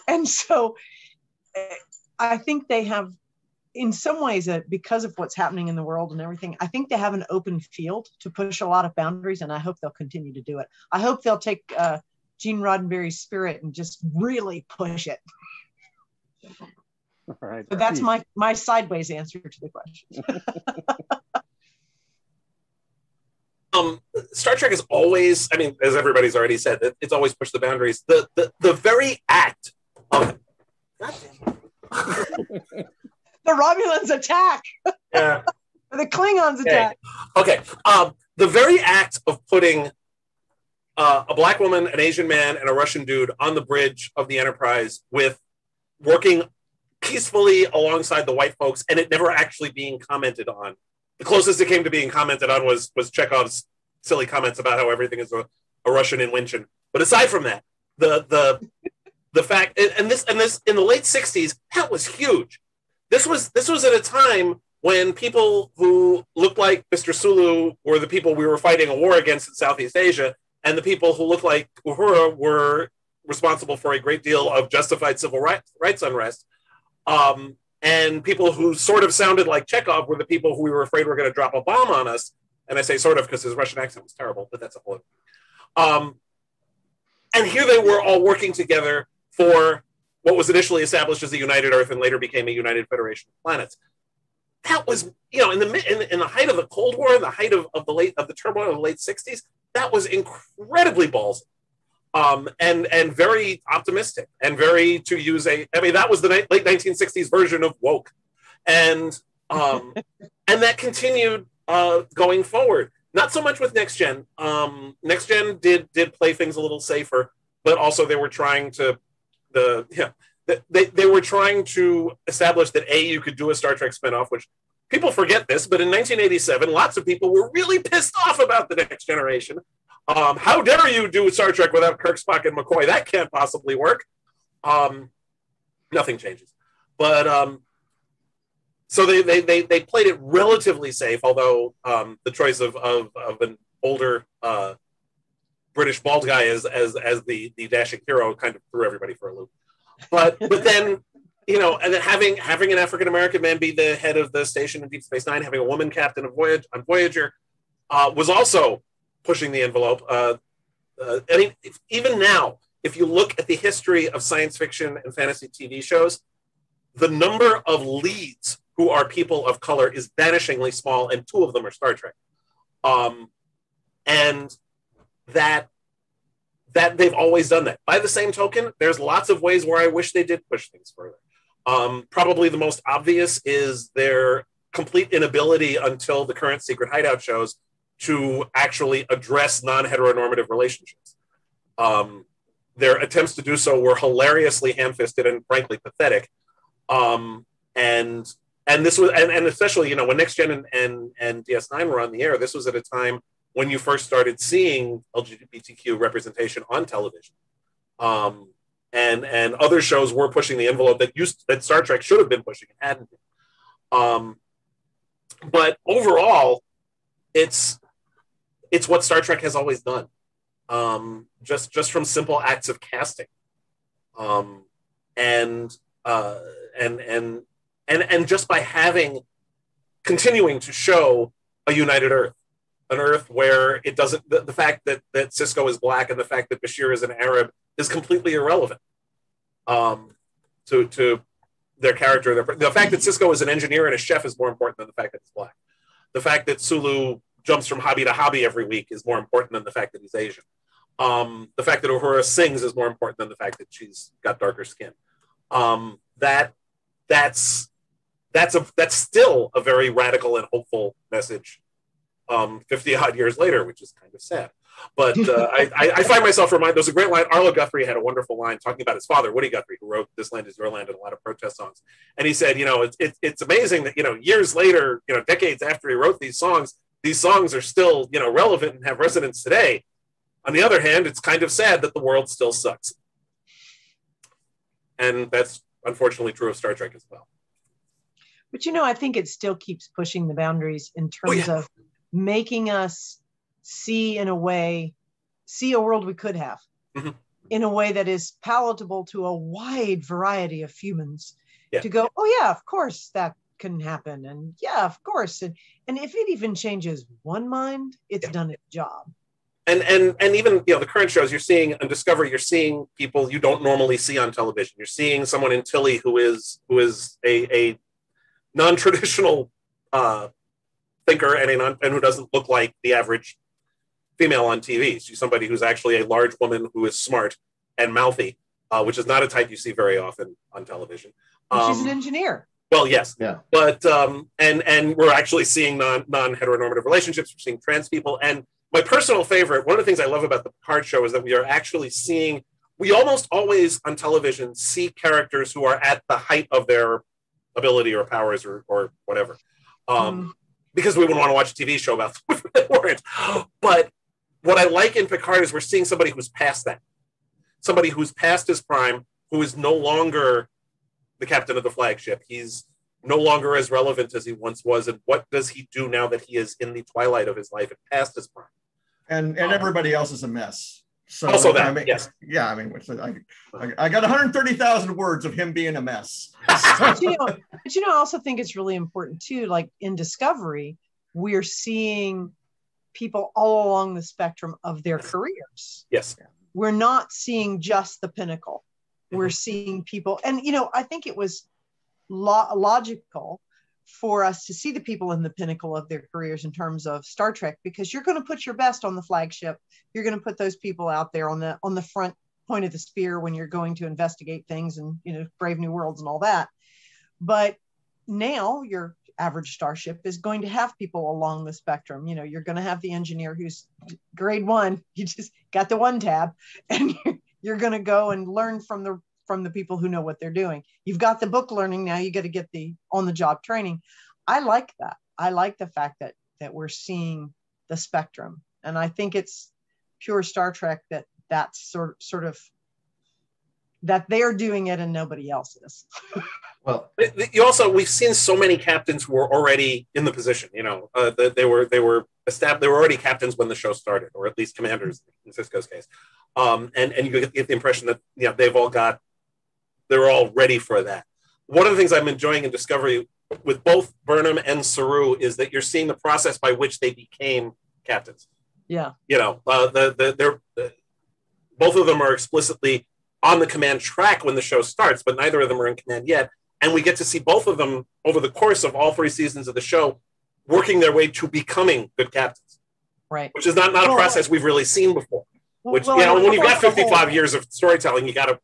[SPEAKER 2] And so I think they have, in some ways, because of what's happening in the world and everything, I think they have an open field to push a lot of boundaries, and I hope they'll continue to do it. I hope they'll take Gene Roddenberry's spirit and just really push it.
[SPEAKER 1] All right.
[SPEAKER 2] So that's my sideways answer to the question.
[SPEAKER 3] Star Trek is always, I mean, as everybody's already said, it's always pushed the boundaries. The very act of
[SPEAKER 2] the Romulans attack.
[SPEAKER 3] Yeah.
[SPEAKER 2] The Klingons attack.
[SPEAKER 3] Okay. The very act of putting a black woman, an Asian man, and a Russian dude on the bridge of the Enterprise with working peacefully alongside the white folks, and it never actually being commented on. The closest it came to being commented on was Chekhov's silly comments about how everything is a Russian invention. But aside from that, the fact, and this in the late 60s, that was huge. This was at a time when people who looked like Mr. Sulu were the people we were fighting a war against in Southeast Asia, and the people who looked like Uhura were responsible for a great deal of justified civil rights unrest. And people who sort of sounded like Chekhov were the people who we were afraid were going to drop a bomb on us. And I say sort of because his Russian accent was terrible, but that's a whole. And here they were all working together for what was initially established as the United Earth and later became a United Federation of Planets. That was, you know, in the height of the Cold War, in the height of the turmoil of the late 60s, that was incredibly ballsy. And very optimistic, and very, to use that was the late 1960s version of woke, and and that continued going forward. Not so much with Next Gen. Next Gen did play things a little safer, but also they were trying to they were trying to establish that you could do a Star Trek spinoff, which people forget this, but in 1987, lots of people were really pissed off about the Next Generation. How dare you do Star Trek without Kirk, Spock, and McCoy? That can't possibly work. Nothing changes. But so they played it relatively safe, although the choice of an older British bald guy as the dashing hero kind of threw everybody for a loop. But then, you know, and then having an African American man be the head of the station in Deep Space Nine, having a woman captain of Voyager was also pushing the envelope. I mean, even now, if you look at the history of science fiction and fantasy TV shows, the number of leads who are people of color is vanishingly small, and 2 of them are Star Trek. And that they've always done that. By the same token, there's lots of ways where I wish they did push things further. Probably the most obvious is their complete inability until the current Secret Hideout shows to actually address non-heteronormative relationships. Their attempts to do so were hilariously ham-fisted and frankly pathetic. And this was, and especially, when Next Gen and DS9 were on the air, this was at a time when you first started seeing LGBTQ representation on television. And other shows were pushing the envelope that Star Trek should have been pushing and hadn't been. But overall, it's what Star Trek has always done. Just from simple acts of casting. And just by continuing to show a united Earth, an Earth where it doesn't, the fact that Sisko is black and the fact that Bashir is an Arab is completely irrelevant to their character. The fact that Sisko is an engineer and a chef is more important than the fact that he's black. The fact that Sulu jumps from hobby to hobby every week is more important than the fact that he's Asian. The fact that Uhura sings is more important than the fact that she's got darker skin. That's still a very radical and hopeful message 50 odd years later, which is kind of sad. But I find myself reminded, there's a great line. Arlo Guthrie had a wonderful line talking about his father, Woody Guthrie, who wrote This Land Is Your Land and a lot of protest songs. And he said, it's amazing that, years later, decades after he wrote these songs are still, relevant and have resonance today. On the other hand, it's kind of sad that the world still sucks. And that's unfortunately true of Star Trek as well.
[SPEAKER 2] But, I think it still keeps pushing the boundaries in terms of making us see a world we could have in a way that is palatable to a wide variety of humans to go, oh yeah, of course that can happen. And yeah, of course. And if it even changes one mind, it's done its job.
[SPEAKER 3] And even, the current shows you're seeing on Discovery, you're seeing people you don't normally see on television. You're seeing someone in Tilly who is a non-traditional thinker and who doesn't look like the average female on TV. She's somebody who's actually a large woman who is smart and mouthy, which is not a type you see very often on television.
[SPEAKER 2] She's an engineer.
[SPEAKER 3] Well, yes. Yeah. But and we're actually seeing non-heteronormative relationships. We're seeing trans people. And my personal favorite, one of the things I love about the Picard show is that we are actually seeing, we almost always on television see characters who are at the height of their ability or powers or whatever. Because we wouldn't want to watch a TV show about them if they weren't. But what I like in Picard is we're seeing somebody who's past that. Somebody who's past his prime, who is no longer the captain of the flagship. He's no longer as relevant as he once was. And what does he do now that he is in the twilight of his life and past his prime?
[SPEAKER 4] And everybody else is a mess. So
[SPEAKER 3] also that, yes.
[SPEAKER 4] Yeah, I got 130,000 words of him being a mess.
[SPEAKER 2] But I also think it's really important too, like in Discovery, we're seeing people all along the spectrum of their careers.
[SPEAKER 3] Yes.
[SPEAKER 2] We're not seeing just the pinnacle. We're seeing people, and I think it was logical for us to see the people in the pinnacle of their careers in terms of Star Trek, because you're going to put your best on the flagship. You're going to put those people out there on the front point of the spear when you're going to investigate things and brave new worlds and all that. But now your average starship is going to have people along the spectrum. You're going to have the engineer who's grade 1. You just got the 1 tab, and you're going to go and learn from the people who know what they're doing. You've got the book learning, now you got to get the on-the-job training. I like that. I like the fact that we're seeing the spectrum, and I think it's pure Star Trek that's sort of that they're doing it and nobody else is.
[SPEAKER 3] Well, we've seen so many captains who were already in the position. They were established. They were already captains when the show started, or at least commanders in Sisko's case. And you get the impression that they're all ready for that. One of the things I'm enjoying in Discovery with both Burnham and Saru is that you're seeing the process by which they became captains.
[SPEAKER 2] Yeah.
[SPEAKER 3] Both of them are explicitly on the command track when the show starts, but neither of them are in command yet. and we get to see both of them over the course of all 3 seasons of the show working their way to becoming good captains.
[SPEAKER 2] Right.
[SPEAKER 3] Which is not a process we've really seen before. Which, you know, when you've got 55 years of storytelling, you got to,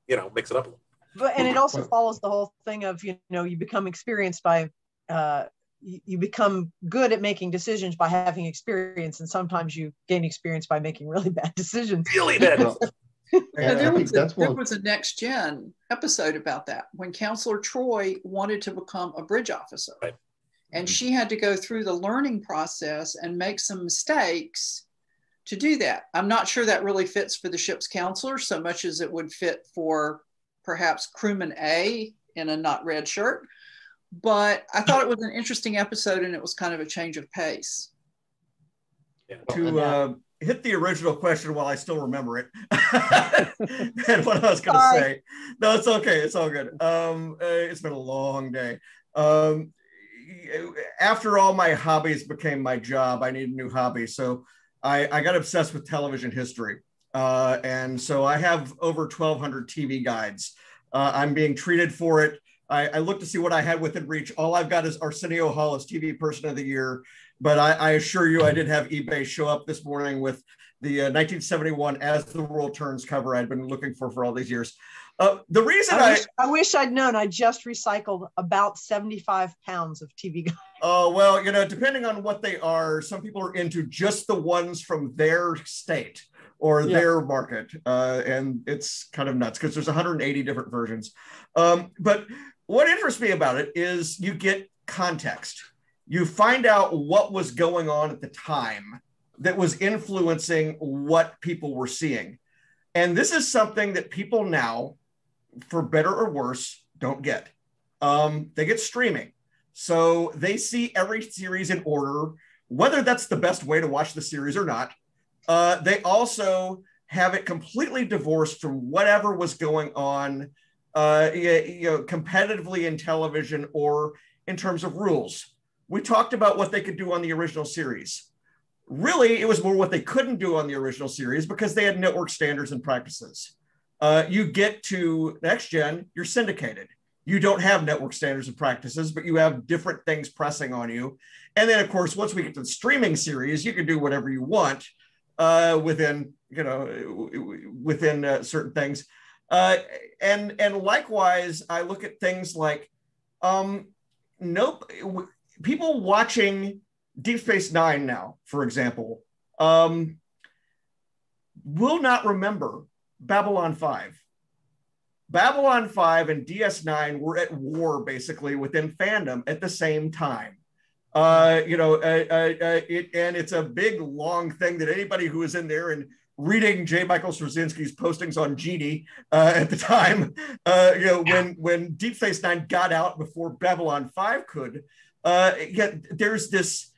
[SPEAKER 3] you know, mix it up a little.
[SPEAKER 2] But and it also follows the whole thing of, you know, you become experienced by you become good at making decisions by having experience, and sometimes you gain experience by making really bad decisions.
[SPEAKER 3] Really bad.
[SPEAKER 6] There was a Next Gen episode about that when Counselor Troy wanted to become a bridge officer.
[SPEAKER 3] Right.
[SPEAKER 6] And she had to go through the learning process and make some mistakes to do that. I'm not sure that really fits for the ship's counselor so much as it would fit for perhaps crewman A in a not red shirt. But I thought it was an interesting episode, and it was kind of a change of pace.
[SPEAKER 3] Yeah.
[SPEAKER 4] To hit the original question while I still remember it, and what I was going to say. No, it's okay. It's all good. It's been a long day. After all my hobbies became my job, I need a new hobby. So I got obsessed with television history. And so I have over 1,200 TV guides. I'm being treated for it. I looked to see what I had within reach. All I've got is Arsenio Hall as TV Person of the Year. But I assure you, I did have eBay show up this morning with the 1971 As the World Turns cover I'd been looking for all these years. The reason
[SPEAKER 2] I wish I'd known. I just recycled about 75 pounds of TV guides.
[SPEAKER 4] Oh, well, you know, depending on what they are, some people are into just the ones from their state or their market. And it's kind of nuts because there's 180 different versions. But what interests me about it is you get context. You find out what was going on at the time that was influencing what people were seeing. And this is something that people now, for better or worse, don't get. They get streaming. So they see every series in order, whether that's the best way to watch the series or not. They also have it completely divorced from whatever was going on competitively in television or in terms of rules. We talked about what they could do on the original series. Really, it was more what they couldn't do on the original series because they had network standards and practices. You get to Next Gen, you're syndicated. You don't have network standards and practices, but you have different things pressing on you. And then, of course, once we get to the streaming series, you can do whatever you want within certain things. And likewise, I look at things like people watching Deep Space Nine now, for example, will not remember Babylon 5. Babylon 5 and DS9 were at war basically within fandom at the same time. And it's a big, long thing that anybody who was in there and reading J. Michael Straczynski's postings on Jeanne at the time, when Deep Space Nine got out before Babylon 5 could, there's this,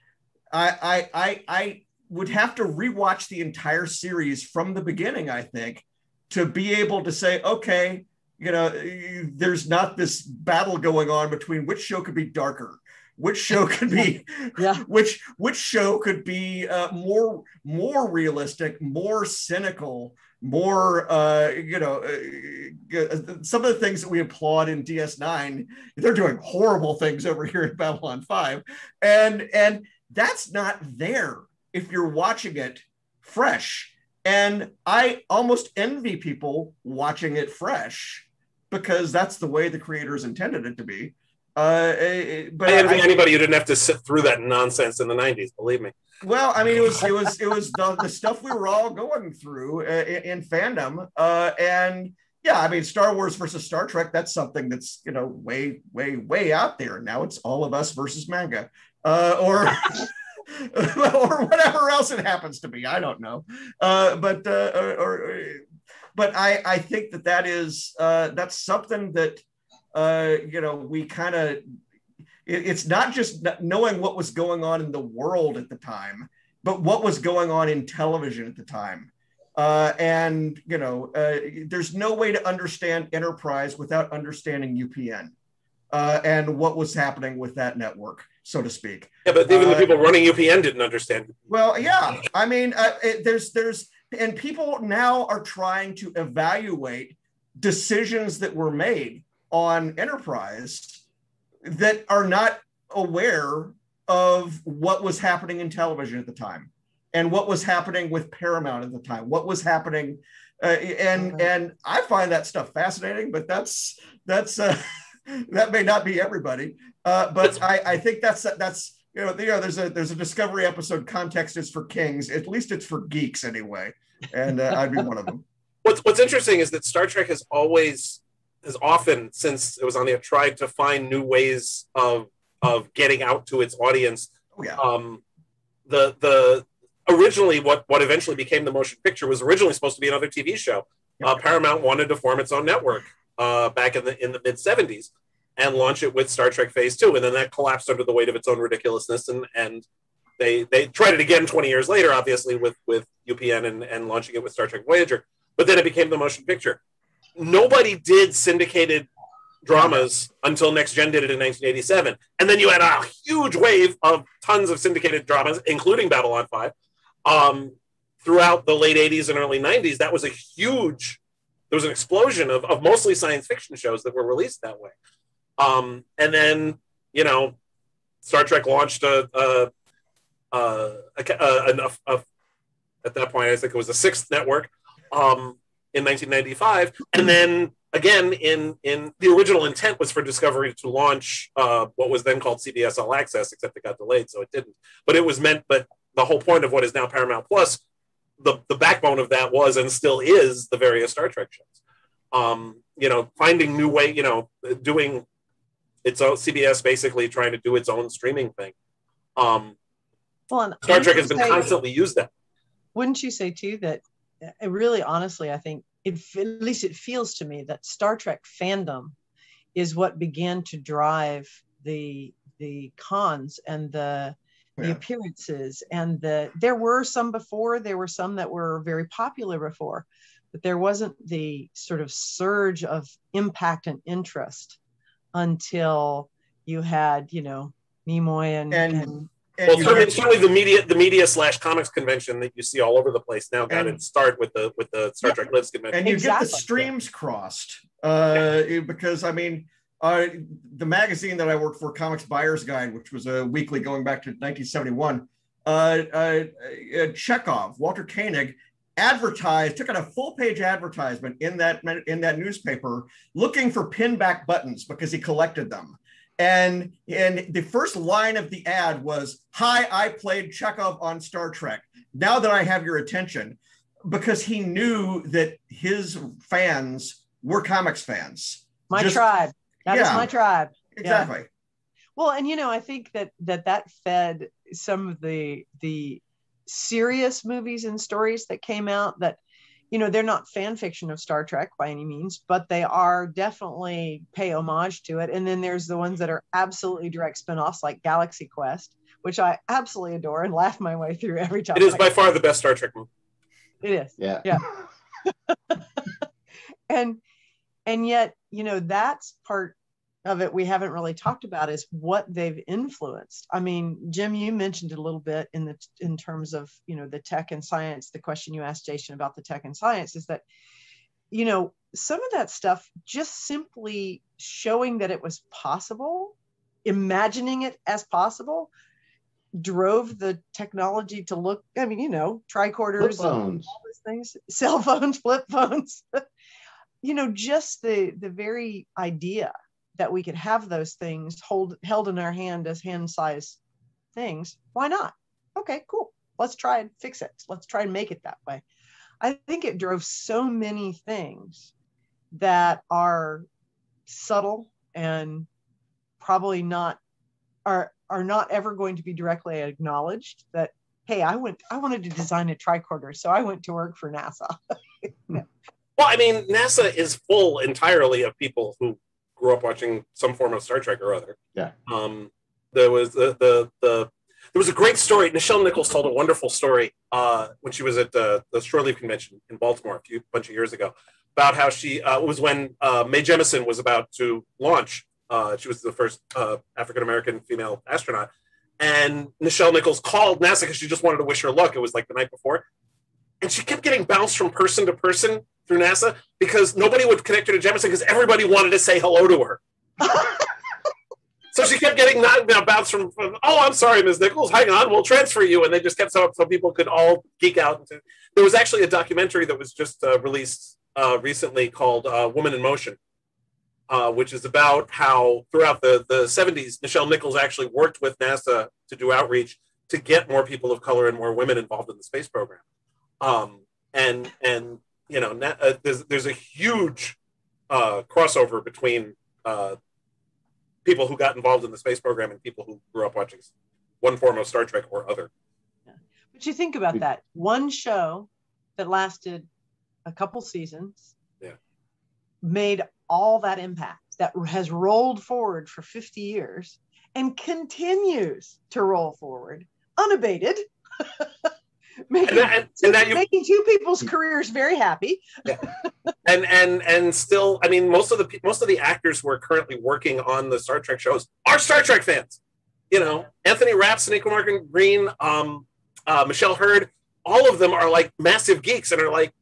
[SPEAKER 4] I would have to rewatch the entire series from the beginning, I think, to be able to say, okay, there's not this battle going on between which show could be darker, which show could be, which show could be more realistic, more cynical, more, some of the things that we applaud in DS9, they're doing horrible things over here in Babylon 5. And that's not there if you're watching it fresh. And I almost envy people watching it fresh because that's the way the creators intended it to be. But
[SPEAKER 3] I envy anybody who didn't have to sit through that nonsense in the 90s, believe me.
[SPEAKER 4] Well, I mean, it was the stuff we were all going through in fandom. And yeah, I mean, Star Wars versus Star Trek, that's something that's, way, way, way out there. Now it's All of Us versus manga. Or whatever else it happens to be. I don't know. But I think that is that's something that we kind of, it's not just knowing what was going on in the world at the time, but what was going on in television at the time. There's no way to understand Enterprise without understanding UPN and what was happening with that network, so to speak.
[SPEAKER 3] Yeah, but even the people running UPN didn't understand.
[SPEAKER 4] Well, yeah, I mean, and people now are trying to evaluate decisions that were made on Enterprise that are not aware of what was happening in television at the time and what was happening with Paramount at the time, what was happening. And I find that stuff fascinating, but that's that may not be everybody. But I think that's there's a Discovery episode, Context is for Kings. At least it's for geeks anyway. And I'd be one of them.
[SPEAKER 3] What's interesting is that Star Trek has often, since it was on the air, tried to find new ways of getting out to its audience.
[SPEAKER 4] Oh, yeah.
[SPEAKER 3] The originally what eventually became the motion picture was originally supposed to be another TV show. Yep. Paramount wanted to form its own network back in the mid 70s and launch it with Star Trek Phase 2, and then that collapsed under the weight of its own ridiculousness, and they tried it again 20 years later, obviously with UPN and launching it with Star Trek Voyager, but then it became the motion picture. Nobody did syndicated dramas until Next Gen did it in 1987, and then you had a huge wave of tons of syndicated dramas, including Babylon 5. Throughout the late 80s and early 90s, there was an explosion of mostly science fiction shows that were released that way. And then, Star Trek launched at that point, I think it was the sixth network in 1995. And then again, in the original intent was for Discovery to launch what was then called CBS All Access, except it got delayed, so it didn't. But the whole point of what is now Paramount Plus, the backbone of that was and still is the various Star Trek shows. Finding new way, doing its own, CBS basically trying to do its own streaming thing. Star Trek has been constantly used that.
[SPEAKER 2] Wouldn't you say too that really, honestly, I think at least it feels to me that Star Trek fandom is what began to drive the cons and the appearances, and there were some before, there were some that were very popular before, but there wasn't the sort of surge of impact and interest until you had, Nimoy and
[SPEAKER 3] certainly the media / comics convention that you see all over the place now got its start with the Star Trek Lives convention.
[SPEAKER 4] And you get the streams crossed because the magazine that I worked for, Comics Buyer's Guide, which was a weekly going back to 1971, Chekhov, Walter Koenig, took out a full-page advertisement in that newspaper looking for pinback buttons because he collected them. And the first line of the ad was, "Hi, I played Chekhov on Star Trek. Now that I have your attention," because he knew that his fans were comics fans.
[SPEAKER 2] Tribe. That is my tribe.
[SPEAKER 4] Exactly.
[SPEAKER 2] Yeah. Well, and I think that fed some of the serious movies and stories that came out that, they're not fan fiction of Star Trek by any means, but they are definitely pay homage to it. And then there's the ones that are absolutely direct spinoffs like Galaxy Quest, which I absolutely adore and laugh my way through every time.
[SPEAKER 3] It is by far the best Star Trek movie.
[SPEAKER 2] It is.
[SPEAKER 5] Yeah.
[SPEAKER 2] And yet, that's part of it we haven't really talked about is what they've influenced. I mean, Jim, you mentioned it a little bit in terms of, the tech and science. The question you asked Jason about the tech and science is that, some of that stuff just simply showing that it was possible, imagining it as possible, drove the technology to look, tricorders, all those things, cell phones, flip phones, just the very idea that we could have those things held in our hand as hand-sized things. Why not? Okay, cool. Let's try and fix it. Let's try and make it that way. I think it drove so many things that are subtle and probably are not ever going to be directly acknowledged. That, hey, I wanted to design a tricorder, so I went to work for NASA.
[SPEAKER 3] Well, NASA is full entirely of people who grew up watching some form of Star Trek or other.
[SPEAKER 5] Yeah.
[SPEAKER 3] There was there was a great story. Nichelle Nichols told a wonderful story when she was at the Shore Leave Convention in Baltimore a bunch of years ago about how she it was when Mae Jemison was about to launch. She was the first African-American female astronaut. And Nichelle Nichols called NASA because she just wanted to wish her luck. It was like the night before. And she kept getting bounced from person to person through NASA because nobody would connect her to Jemison because everybody wanted to say hello to her. So she kept getting bounced from, oh, I'm sorry, Ms. Nichols, hang on, we'll transfer you. And they just kept so people could all geek out. There was actually a documentary that was just released recently called Woman in Motion, which is about how throughout the 70s, Nichelle Nichols actually worked with NASA to do outreach to get more people of color and more women involved in the space program. And you know, there's a huge crossover between people who got involved in the space program and people who grew up watching one form of Star Trek or other.
[SPEAKER 2] Yeah. But you think about that. One show that lasted a couple seasons made all that impact that has rolled forward for 50 years and continues to roll forward unabated. making two people's careers very happy.
[SPEAKER 3] Yeah. and still, I mean, most of the actors who are currently working on the Star Trek shows are Star Trek fans. You know, Anthony Rapp, Sonequa Martin Green, Michelle Hurd, all of them are like massive geeks and are like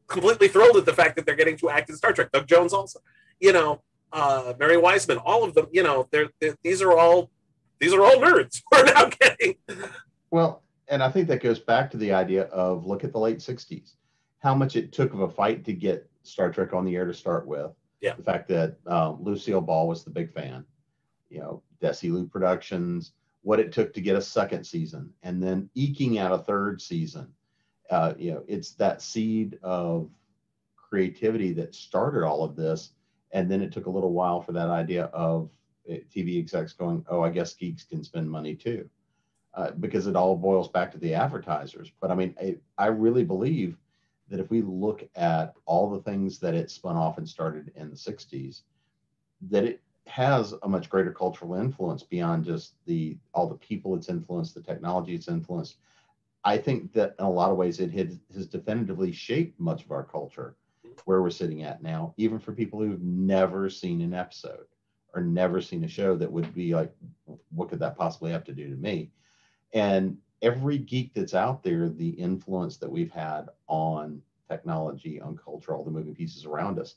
[SPEAKER 3] completely thrilled at the fact that they're getting to act in Star Trek. Doug Jones also, you know, Mary Wiseman, all of them, you know, these are all nerds who are now getting.
[SPEAKER 5] Well, and I think that goes back to the idea of look at the late 60s, how much it took of a fight to get Star Trek on the air to start with.
[SPEAKER 3] Yeah.
[SPEAKER 5] The fact that Lucille Ball was the big fan, you know, Desilu Productions, what it took to get a second season and then eking out a third season. You know, it's that seed of creativity that started all of this. And then it took a little while for that idea of TV execs going, oh, I guess geeks can spend money too. Because it all boils back to the advertisers. But I mean, I really believe that if we look at all the things that it spun off and started in the 60s, that it has a much greater cultural influence beyond just all the people it's influenced, the technology it's influenced. I think that in a lot of ways it has definitively shaped much of our culture where we're sitting at now, even for people who've never seen an episode or never seen a show that would be like, what could that possibly have to do to me? And every geek that's out there, the influence that we've had on technology, on culture, all the moving pieces around us,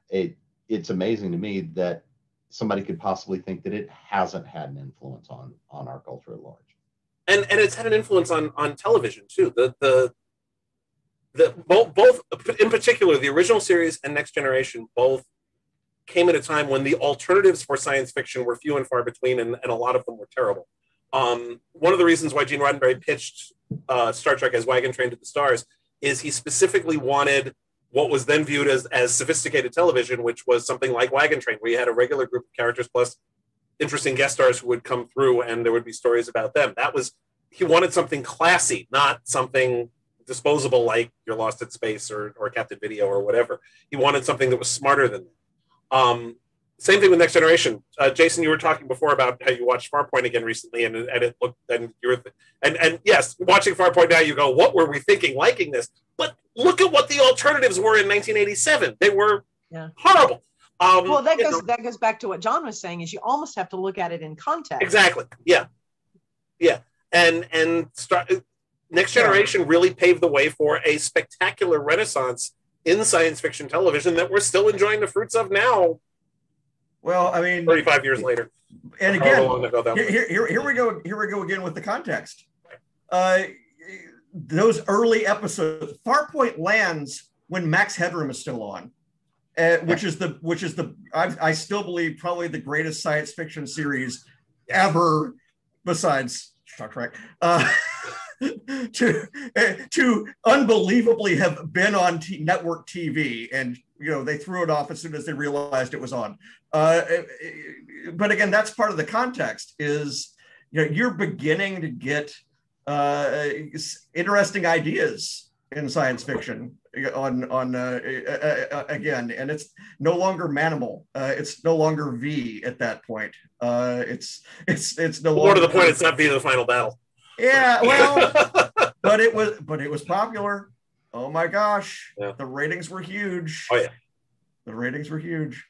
[SPEAKER 5] it's amazing to me that somebody could possibly think that it hasn't had an influence on our culture at large.
[SPEAKER 3] And it's had an influence on television too. Both in particular, the original series and Next Generation both came at a time when the alternatives for science fiction were few and far between, and a lot of them were terrible. One of the reasons why Gene Roddenberry pitched Star Trek as Wagon Train to the Stars is he specifically wanted what was then viewed as sophisticated television, which was something like Wagon Train, where you had a regular group of characters plus interesting guest stars who would come through and there would be stories about them. He wanted something classy, not something disposable like You're Lost in Space or Captain Video or whatever. He wanted something that was smarter than that. Same thing with Next Generation. Jason, you were talking before about how you watched Farpoint again recently, and it looked, and you were, and yes, watching Farpoint now, you go, what were we thinking liking this? But look at what the alternatives were in 1987. They were horrible.
[SPEAKER 2] Well, that goes back to what John was saying, is you almost have to look at it in context.
[SPEAKER 3] Exactly. Yeah. And Next Generation really paved the way for a spectacular renaissance in science fiction television that we're still enjoying the fruits of now.
[SPEAKER 4] Well, I mean,
[SPEAKER 3] 35 years later.
[SPEAKER 4] And again, here we go again with the context. Those early episodes, Farpoint lands when Max Headroom is still on, which is I still believe probably the greatest science fiction series ever, besides Star Trek. To unbelievably have been on network TV, and they threw it off as soon as they realized it was on. But again, that's part of the context. Is you're beginning to get interesting ideas in science fiction on again, and it's no longer Manimal. It's no longer V at that point. It's no longer.
[SPEAKER 3] More to the point, it's not V the final battle.
[SPEAKER 4] Yeah, well, but it was popular. Oh my gosh, the ratings were huge.
[SPEAKER 3] Oh yeah,
[SPEAKER 4] the ratings were huge.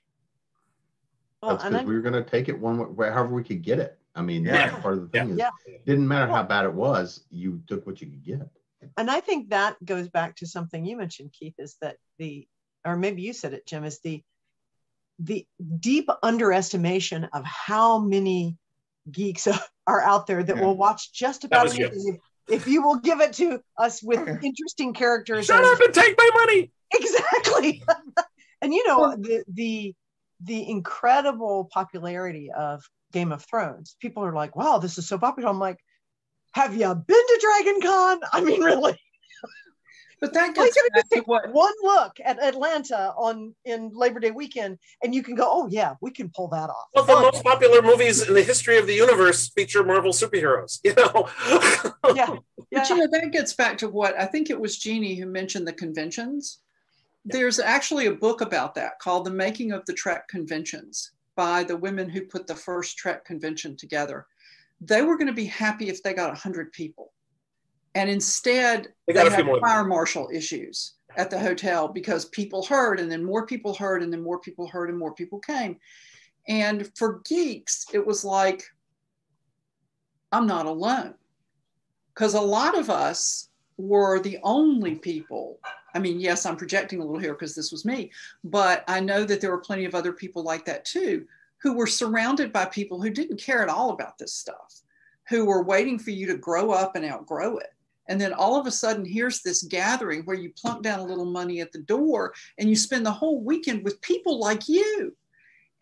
[SPEAKER 5] That's because we were going to take it however we could get it. I mean, that's part of the thing. It didn't matter how bad it was; you took what you could get.
[SPEAKER 2] And I think that goes back to something you mentioned, Keith, is that the or maybe you said it, Jim, is the deep underestimation of how many geeks are out there that will watch just about anything if you will give it to us with interesting characters.
[SPEAKER 3] Shut up and take my money.
[SPEAKER 2] Exactly. And you know, the incredible popularity of Game of Thrones. People are like, wow, this is so popular. I'm like, have you been to Dragon Con? I mean, really?
[SPEAKER 6] But that gets back to what
[SPEAKER 2] one look at Atlanta in Labor Day weekend, and you can go, oh yeah, we can pull that off.
[SPEAKER 3] Well, the most popular movies in the history of the universe feature Marvel superheroes, you know?
[SPEAKER 2] Yeah.
[SPEAKER 6] But you know, that gets back to what I think it was Jeanne who mentioned the conventions. There's actually a book about that called The Making of the Trek Conventions by the women who put the first Trek convention together. They were going to be happy if they got 100 people. And instead, they had fire marshal issues at the hotel because people heard, and then more people heard, and then more people heard, and more people came. And for geeks, it was like, I'm not alone. Because a lot of us were the only people. I mean, yes, I'm projecting a little here because this was me, but I know that there were plenty of other people like that too, who were surrounded by people who didn't care at all about this stuff, who were waiting for you to grow up and outgrow it. And then all of a sudden, here's this gathering where you plunk down a little money at the door and you spend the whole weekend with people like you.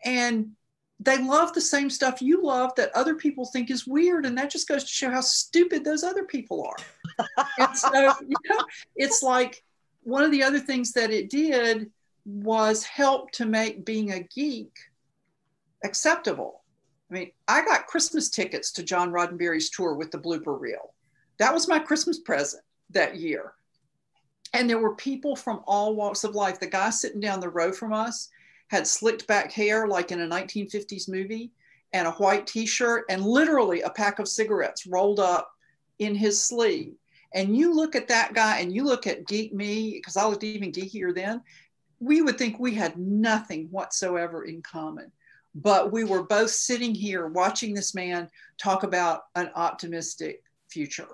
[SPEAKER 6] And they love the same stuff you love that other people think is weird. And that just goes to show how stupid those other people are. And so, you know, it's like one of the other things that it did was help to make being a geek acceptable. I mean, I got Christmas tickets to John Roddenberry's tour with the blooper reel. That was my Christmas present that year. And there were people from all walks of life. The guy sitting down the row from us had slicked back hair like in a 1950s movie and a white t-shirt and literally a pack of cigarettes rolled up in his sleeve. And you look at that guy and you look at geek me, because I looked even geekier then, we would think we had nothing whatsoever in common. But we were both sitting here watching this man talk about an optimistic future.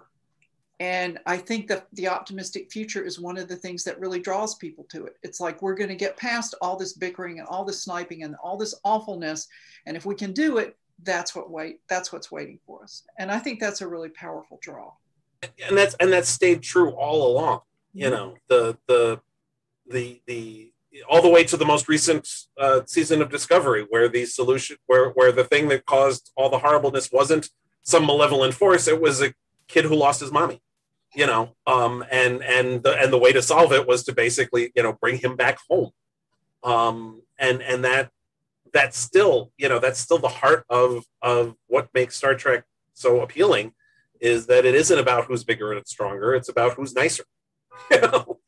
[SPEAKER 6] And I think that the optimistic future is one of the things that really draws people to it. It's like, we're going to get past all this bickering and all this sniping and all this awfulness. And if we can do it, that's what's waiting for us. And I think that's a really powerful draw.
[SPEAKER 3] And that's stayed true all along. You know, the all the way to the most recent season of Discovery, where the solution, where the thing that caused all the horribleness wasn't some malevolent force, it was a kid who lost his mommy. You know, and the way to solve it was to basically, you know, bring him back home. And that's still, you know, that's still the heart of what makes Star Trek so appealing, is that it isn't about who's bigger and stronger. It's about who's nicer. You know?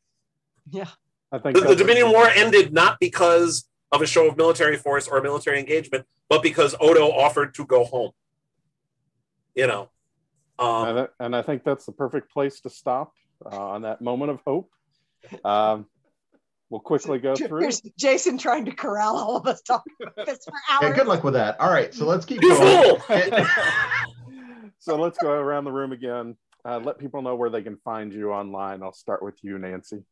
[SPEAKER 2] Yeah.
[SPEAKER 1] I think
[SPEAKER 3] the Dominion War ended not because of a show of military force or military engagement, but because Odo offered to go home. You know?
[SPEAKER 1] And I think that's the perfect place to stop on that moment of hope. We'll quickly go through.
[SPEAKER 2] Here's Jason trying to corral all of us talking about this for hours.
[SPEAKER 5] Yeah, good luck with that. All right, so let's keep going.
[SPEAKER 1] So let's go around the room again. Let people know where they can find you online. I'll start with you, Nancy.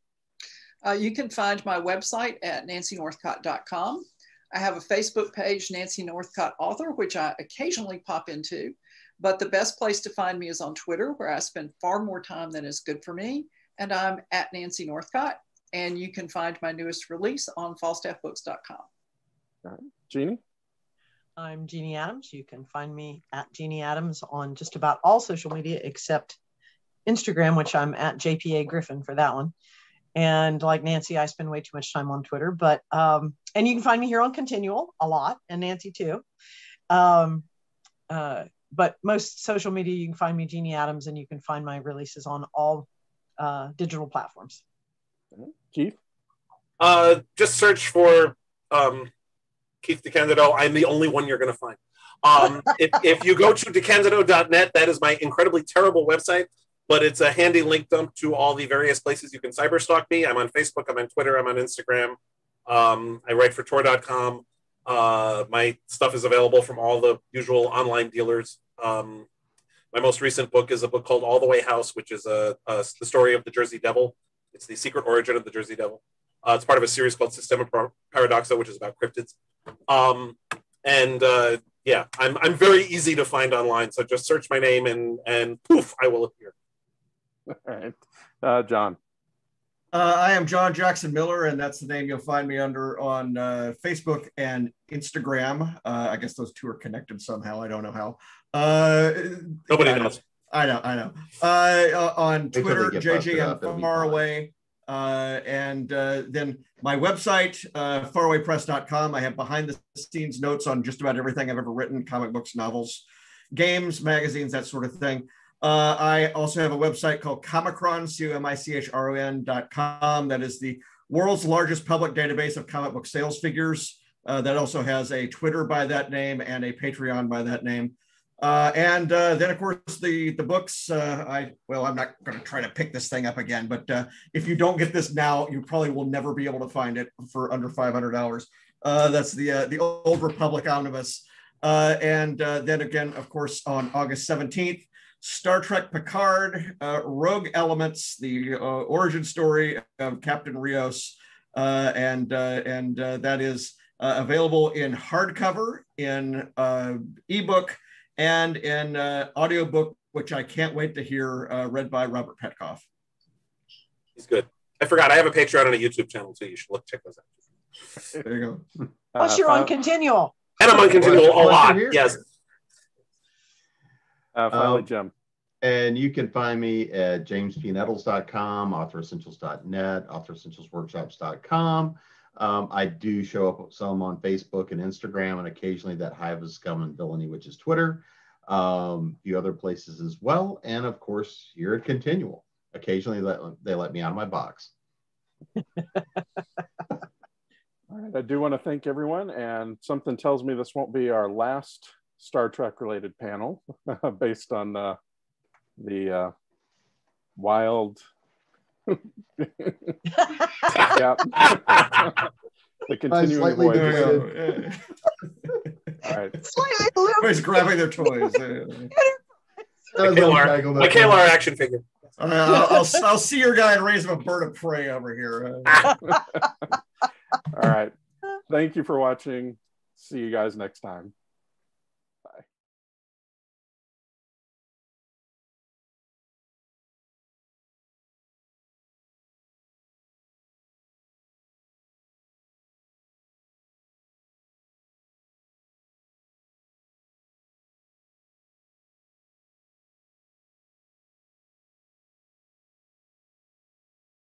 [SPEAKER 6] You can find my website at nancynorthcott.com. I have a Facebook page, Nancy Northcott Author, which I occasionally pop into. But the best place to find me is on Twitter, where I spend far more time than is good for me. And I'm at Nancy Northcott. And you can find my newest release on falstaffbooks.com.
[SPEAKER 1] All right. Jeanne?
[SPEAKER 2] I'm Jeanne Adams. You can find me at Jeanne Adams on just about all social media except Instagram, which I'm at JPA Griffin for that one. And like Nancy, I spend way too much time on Twitter. But and you can find me here on ConTinual a lot, and Nancy too. But most social media, you can find me Jeanne Adams, and you can find my releases on all digital platforms.
[SPEAKER 1] Keith?
[SPEAKER 3] Just search for Keith DeCandido. I'm the only one you're going to find. If you go to DeCandido.net, that is my incredibly terrible website, but it's a handy link dump to all the various places you can cyberstalk me. I'm on Facebook, I'm on Twitter, I'm on Instagram. I write for Tor.com. My stuff is available from all the usual online dealers. My most recent book is a book called All the Way House, which is the story of the Jersey Devil. It's the secret origin of the Jersey Devil. It's part of a series called Systema Paradoxa, which is about cryptids. Yeah, I'm very easy to find online. So just search my name and poof, I will appear.
[SPEAKER 1] All right. John.
[SPEAKER 4] I am John Jackson Miller, and that's the name you'll find me under on Facebook and Instagram. I guess those two are connected somehow. I don't know how.
[SPEAKER 3] Nobody knows.
[SPEAKER 4] I know. On Twitter, JJM Faraway. And then my website, farawaypress.com. I have behind the scenes notes on just about everything I've ever written: comic books, novels, games, magazines, that sort of thing. I also have a website called Comicron, COMICHRON.com. That is the world's largest public database of comic book sales figures. That also has a Twitter by that name and a Patreon by that name. Then, of course, the books. I'm not going to try to pick this thing up again, but if you don't get this now, you probably will never be able to find it for under $500. That's the Old Republic Omnibus. Then again, of course, on August 17th, Star Trek Picard, Rogue Elements, the origin story of Captain Rios, and that is available in hardcover, in ebook, and in audiobook, which I can't wait to hear read by Robert Petkoff.
[SPEAKER 3] He's good. I forgot. I have a Patreon and a YouTube channel, so you should check those out.
[SPEAKER 4] There you go.
[SPEAKER 2] Plus, you're on ConTinual.
[SPEAKER 3] And I'm on ConTinual a lot. Yes.
[SPEAKER 1] Finally, Jim.
[SPEAKER 5] And you can find me at jamespnettles.com, authoressentials.net, authoressentialsworkshops.com. I do show up some on Facebook and Instagram, and occasionally that Hive of Scum and Villainy, which is Twitter, a few other places as well. And of course, here at ConTinual. Occasionally they let me out of my box.
[SPEAKER 1] All right, I do want to thank everyone, and something tells me this won't be our last Star Trek related panel based on the wild yeah. The continuing voyage. All right.
[SPEAKER 4] Everybody's grabbing their toys.
[SPEAKER 3] My KLR action figure.
[SPEAKER 4] I'll see your guy and raise him a bird of prey over here.
[SPEAKER 1] All right. Thank you for watching. See you guys next time.